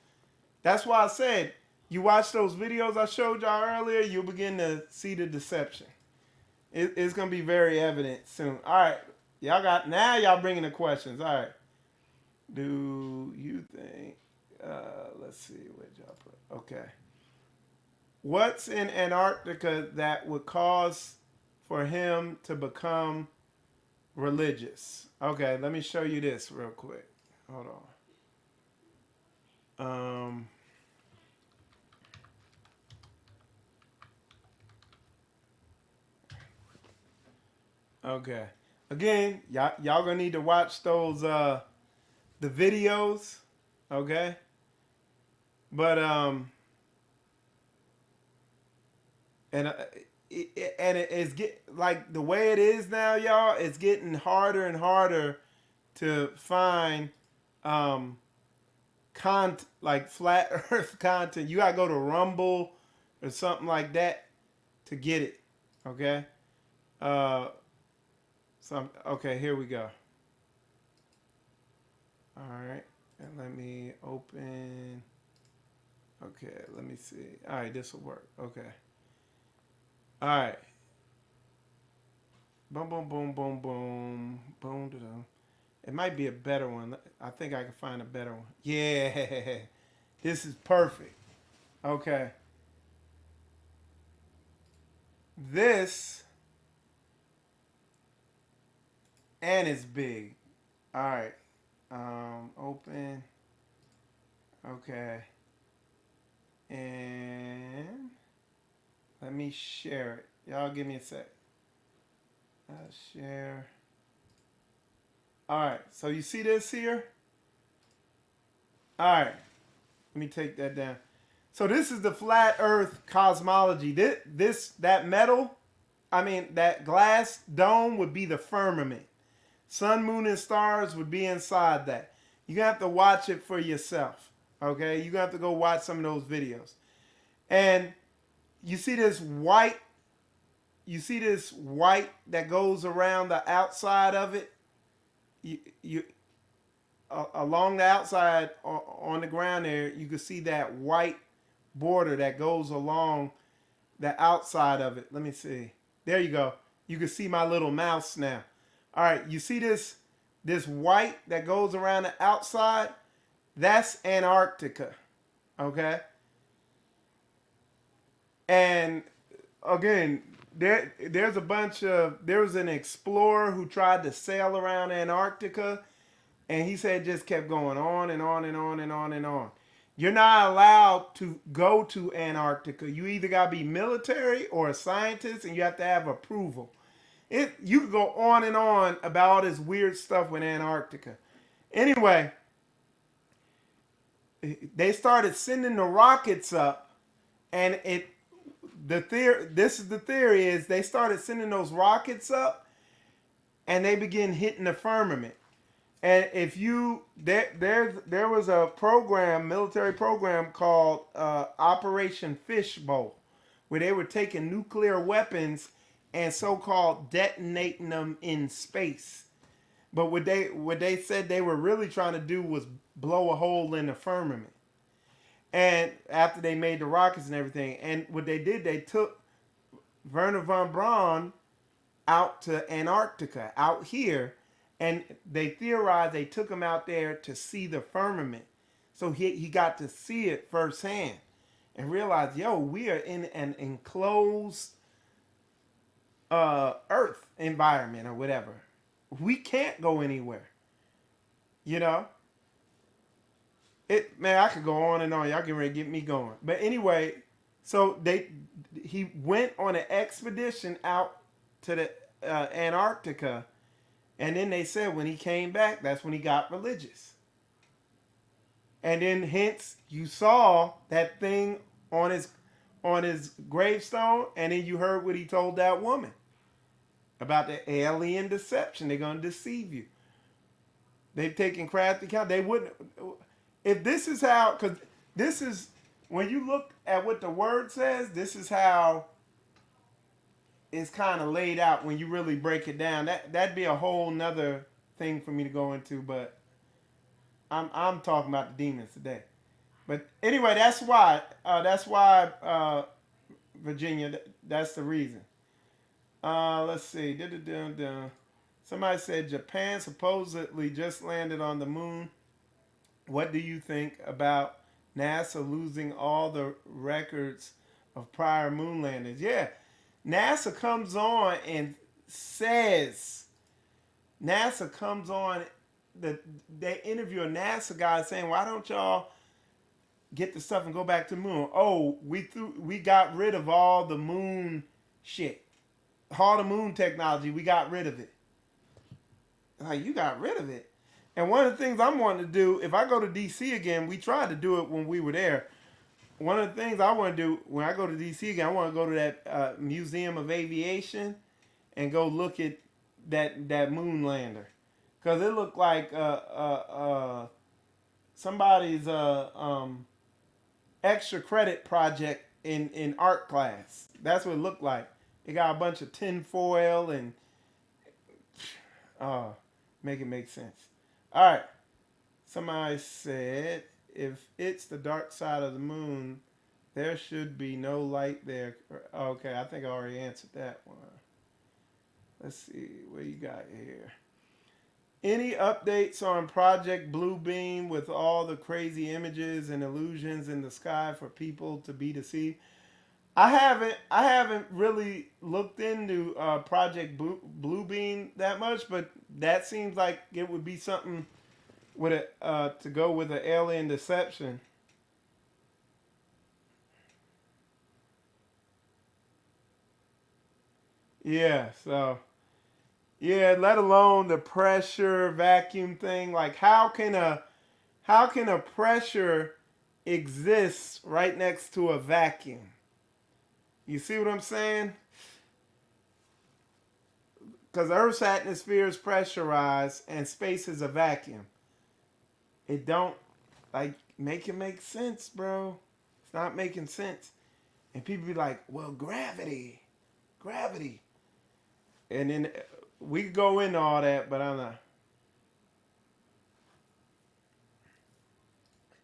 That's why I said, you watch those videos I showed y'all earlier, you'll begin to see the deception. It's going to be very evident soon. All right. Now y'all bringing the questions. All right. Do you think, let's see, where'd y'all put? Okay. What's in Antarctica that would cause for him to become religious? Okay, let me show you this real quick. Hold on. Okay. Again, y'all gonna need to watch those the videos, okay? But it's like the way it is now, y'all. It's getting harder and harder to find like flat Earth content. You gotta go to Rumble or something like that to get it. Okay. Okay, here we go. All right, and let me open. Okay, let me see. All right, this will work. Okay. All right. Boom, boom, boom, boom, boom, boom, da-dum. It might be a better one. I think I can find a better one. Yeah, this is perfect. Okay. This, and it's big. All right. Open. Okay. And let me share it. Y'all give me a sec. Share. All right, so you see this here? All right, let me take that down. So this is the flat Earth cosmology. That metal, that glass dome would be the firmament. Sun, moon, and stars would be inside that. You have to watch it for yourself. Okay, you have to go watch some of those videos. And you see this white. You see this white that goes around the outside of it. You along the outside on the ground there, you can see that white border that goes along the outside of it. Let me see. There you go. You can see my little mouse now. All right, you see this white that goes around the outside? That's Antarctica. Okay? And again, there was an explorer who tried to sail around Antarctica, and he said it just kept going on and on and on and on and on. You're not allowed to go to Antarctica. You either got to be military or a scientist, and you have to have approval. You could go on and on about all this weird stuff with Antarctica. Anyway, they started sending the rockets up, and this is the theory is they started sending those rockets up, and they begin hitting the firmament. And if there was a military program called Operation Fishbowl, where they were taking nuclear weapons and so-called detonating them in space. But what they said they were really trying to do was blow a hole in the firmament. And after they made the rockets and everything, and what they did, they took Warnher Von Braun out to Antarctica, out here, and they theorized they took him out there to see the firmament. So he got to see it firsthand and realized, yo, we are in an enclosed Earth environment or whatever. We can't go anywhere. You know? Man, I could go on and on. Y'all getting ready to get me going. But anyway, so he went on an expedition out to the Antarctica, and then they said when he came back, that's when he got religious. And then hence you saw that thing on his gravestone, and then you heard what he told that woman about the alien deception. They're gonna deceive you. They've taken crafty count. They wouldn't. If this is how, because this is, when you look at what the word says, this is how it's kind of laid out when you really break it down. That'd be a whole nother thing for me to go into, but I'm talking about the demons today. But anyway, that's why Virginia, that's the reason. Let's see. Somebody said Japan supposedly just landed on the moon. What do you think about NASA losing all the records of prior moon landings? Yeah, NASA comes on and says, they interview a NASA guy saying, why don't y'all get the stuff and go back to the moon? Oh, we got rid of all the moon shit. All the moon technology, we got rid of it. Like, you got rid of it? And one of the things I'm wanting to do, if I go to D.C. again, we tried to do it when we were there. One of the things I want to do when I go to D.C. again, I want to go to that Museum of Aviation and go look at that moon lander. Because it looked like somebody's extra credit project in art class. That's what it looked like. It got a bunch of tin foil and make it make sense. All right. Somebody said, if it's the dark side of the moon, there should be no light there. Okay, I think I already answered that one. Let's see, what you got here? Any updates on Project Bluebeam with all the crazy images and illusions in the sky for people to be deceived? I haven't really looked into Project Bluebeam that much, but that seems like it would be something with to go with an alien deception. Yeah, so Yeah, let alone the pressure vacuum thing. Like how can a pressure exist right next to a vacuum? You see what I'm saying? Because Earth's atmosphere is pressurized and space is a vacuum. It don't like make it make sense, bro. It's not making sense. And people be like, well, gravity, gravity. And then we could go into all that, but I'm not.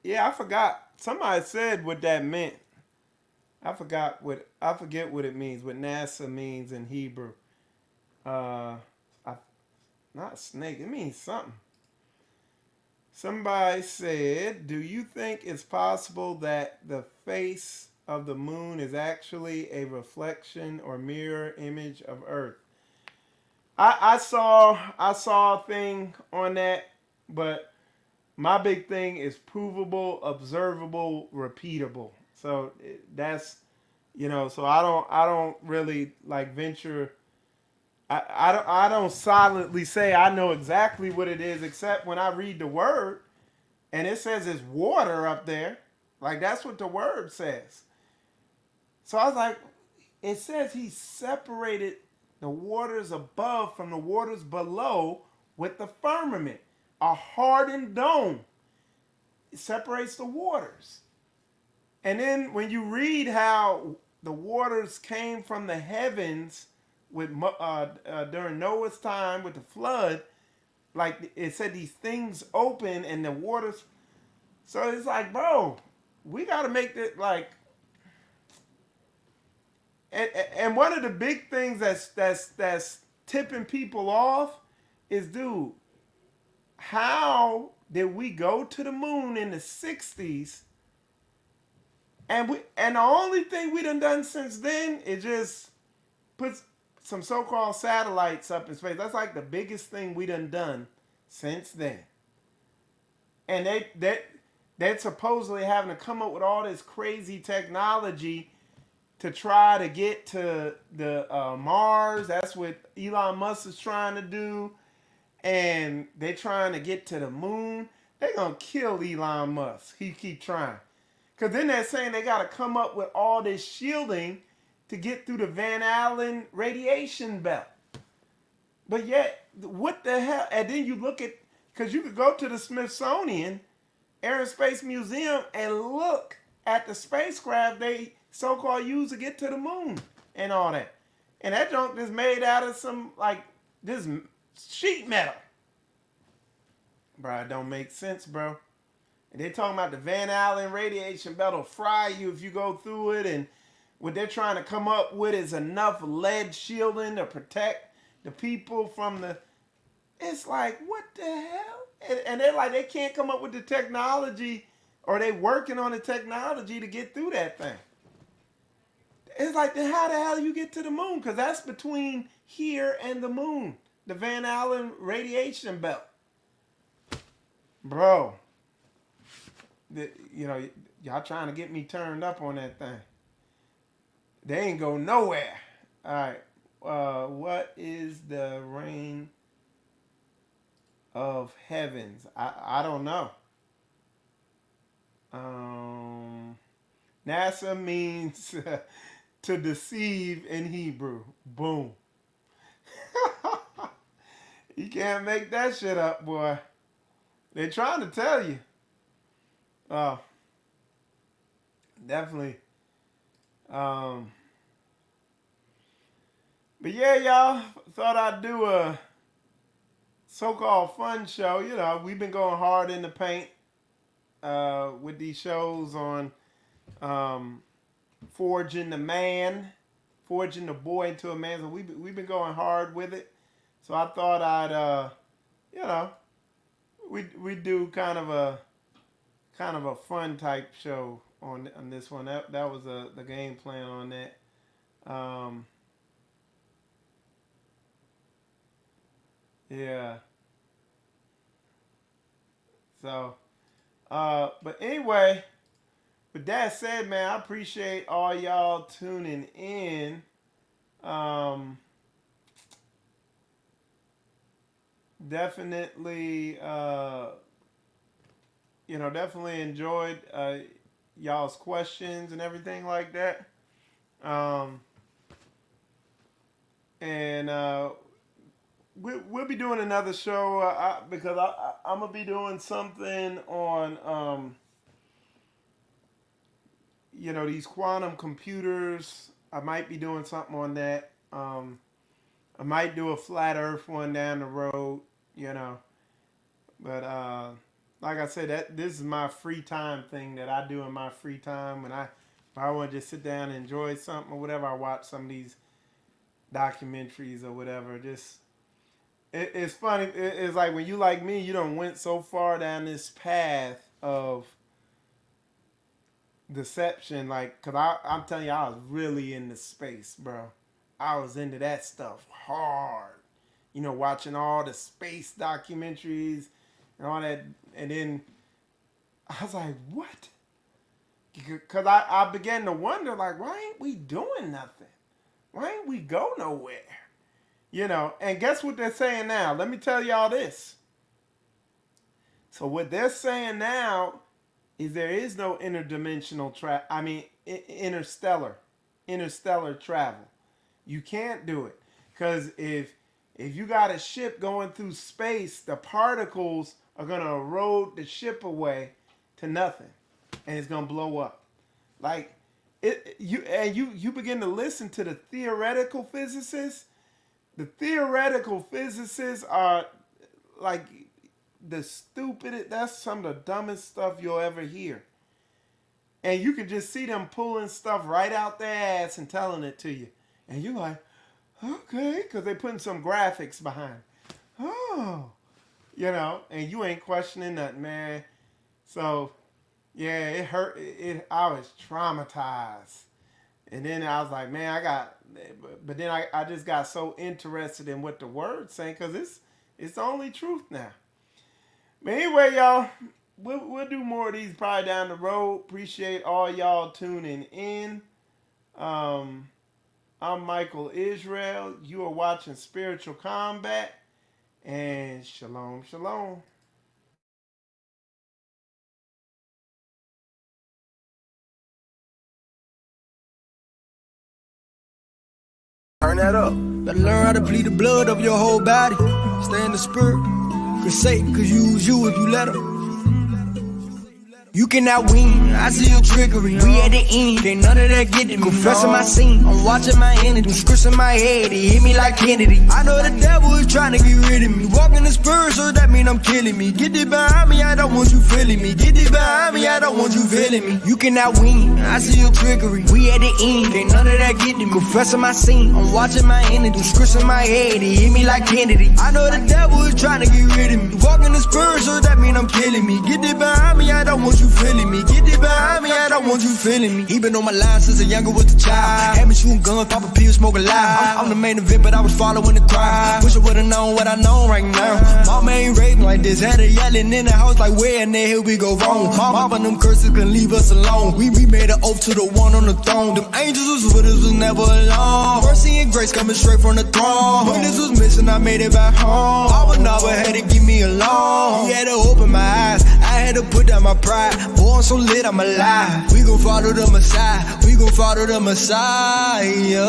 Yeah, I forgot. Somebody said what that meant. I forget what it means, what NASA means in Hebrew. Uh I, Not snake, it means something. Somebody said, do you think it's possible that the face of the moon is actually a reflection or mirror image of Earth? I saw a thing on that, but my big thing is provable, observable, repeatable. So that's so I don't really like venture. I don't silently say I know exactly what it is, except when I read the word and it says it's water up there. Like that's what the word says. So I was like, it says he separated the waters above from the waters below with the firmament, a hardened dome. It separates the waters. And then when you read how the waters came from the heavens with during Noah's time with the flood, like it said these things open and the waters. So it's like, bro, we got to make it like. And one of the big things that's tipping people off is, dude, how did we go to the moon in the '60s and the only thing we done since then is just put some so-called satellites up in space. That's like the biggest thing we done since then. And they're supposedly having to come up with all this crazy technology to try to get to the Mars. That's what Elon Musk is trying to do. And they're trying to get to the moon. They're going to kill Elon Musk. He keep trying. Because then they're saying they got to come up with all this shielding to get through the Van Allen radiation belt. But yet, what the hell? And then you look at, because you could go to the Smithsonian Air and Space Museum and look at the spacecraft they so-called use to get to the moon and all that. And that junk is made out of some, like, this sheet metal. Bro, it don't make sense, bro. And they're talking about the Van Allen radiation belt will fry you if you go through it. And what they're trying to come up with is enough lead shielding to protect the people from the... It's like, what the hell? And they're like, they can't come up with the technology, or they working on the technology to get through that thing. It's like, then how the hell you get to the moon? Because that's between here and the moon. The Van Allen radiation belt. Bro. Y'all trying to get me turned up on that thing. They ain't go nowhere. All right. What is the reign of heavens? I don't know. NASA means to deceive in Hebrew. Boom. You can't make that shit up, boy. They're trying to tell you. Oh, definitely. But yeah, y'all, thought I'd do a so-called fun show. You know, we've been going hard in the paint with these shows on forging the man, forging the boy into a man. So we've been going hard with it. So I thought I'd, we do kind of a fun type show on this one. That was the game plan on that. Yeah. So, but anyway, with that said, man, I appreciate all y'all tuning in. definitely, definitely enjoyed y'all's questions and everything like that. And we'll be doing another show because I'm gonna be doing something on these quantum computers. I might be doing something on that. I might do a flat Earth one down the road, But like I said, this is my free time thing that I do in my free time when if I want to just sit down and enjoy something or whatever. I watch some of these documentaries or whatever. It's funny. It's like when you like me, you done went so far down this path of deception. Like, cause I'm telling you, I was really into space, bro. I was into that stuff hard. Watching all the space documentaries and all that. And then I was like, what? Because I began to wonder, like, why ain't we doing nothing? Why ain't we go nowhere? And guess what they're saying now? Let me tell y'all this. So what they're saying now is there is no interdimensional interstellar travel. You can't do it. Because if you got a ship going through space, the particles are going to erode the ship away to nothing. And it's going to blow up. Like, you begin to listen to the theoretical physicists. The theoretical physicists are like the stupidest. That's some of the dumbest stuff you'll ever hear. And you can just see them pulling stuff right out their ass and telling it to you. And you're like, okay, because they're putting some graphics behind. Oh, and you ain't questioning nothing, man. So, yeah, it hurt. I was traumatized. And then I was like, man, but then I just got so interested in what the word's saying because it's the only truth now. But anyway, y'all, we'll do more of these probably down the road. Appreciate all y'all tuning in. I'm Michael Israel. You are watching Spiritual Combat. And shalom, shalom. Turn that up. Better learn how to bleed the blood of your whole body. Stay in the spirit. Cause Satan could use you if you let him. You cannot win, I see your trickery. We at the end, ain't none of that get to me. Confessing my sin, I'm watching my enemy. Scripts in my head, it hit me like Kennedy. I know the devil is trying to get rid of me. Walking the spirit, so that mean I'm killing me. Get it behind me, I don't want you feeling me. Get it behind me, I don't want you feeling me. You cannot win, I see your trickery. We at the end, ain't none of that get to me. Confessing my sin, I'm watching my enemy. Scripts in my head, it hit me like Kennedy. I know the devil is trying to get rid of me. Walking the spirit, so that mean I'm killing me. Get it behind me, I don't want you feeling me. Get it behind me, I don't want you feeling me. He been on my line since a younger was a child. Had me shooting guns, popping pills, smoking loud. I'm the main event, but I was following the crowd. Wish I would've known what I know right now. Mama ain't raping like this, had her yelling in the house like where in the hell we go wrong. Mama them curses can leave us alone. We made an oath to the one on the throne. Them angels was with us, was never alone. Mercy and grace coming straight from the throne. When this was missing, I made it back home. Mama never had to give me a loan. He had to open my eyes, I had to put down my pride. Boy, I'm so lit, I'm alive. We gon' follow the Messiah. We gon' follow the Messiah.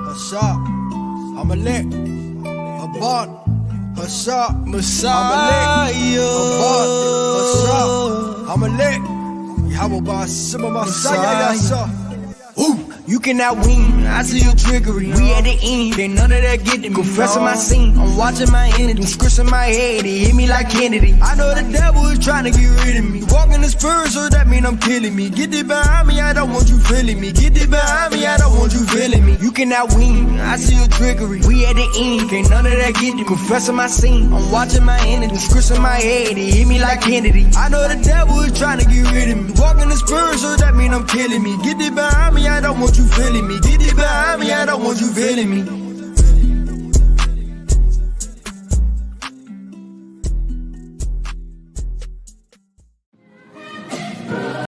What's up? I'm a lit. A bought. What's up? Messiah. What's up? I'm a lit. How about some of my Messiah? Ooh. You cannot win, I see your trickery. We at the end, ain't none of that get to me. Confessing my sin, I'm watching my enemy. Scripts in my head, it hit me like Kennedy. I know the devil is trying to get rid of me. Walking the spirit, so that mean I'm killing me. Get it behind me, I don't want you feeling me. Get it behind me, I don't want you feeling me. You cannot win, I see your trickery. We at the end, ain't none of that get to me. Confessing my sin, I'm watching my enemy. Scripts in my head, it hit me like Kennedy. I know the devil is trying to get rid of me. Walking the spirit, so that mean I'm killing me. Get it behind me, I don't want you feeling me. Get it behind me, I don't want you feeling me.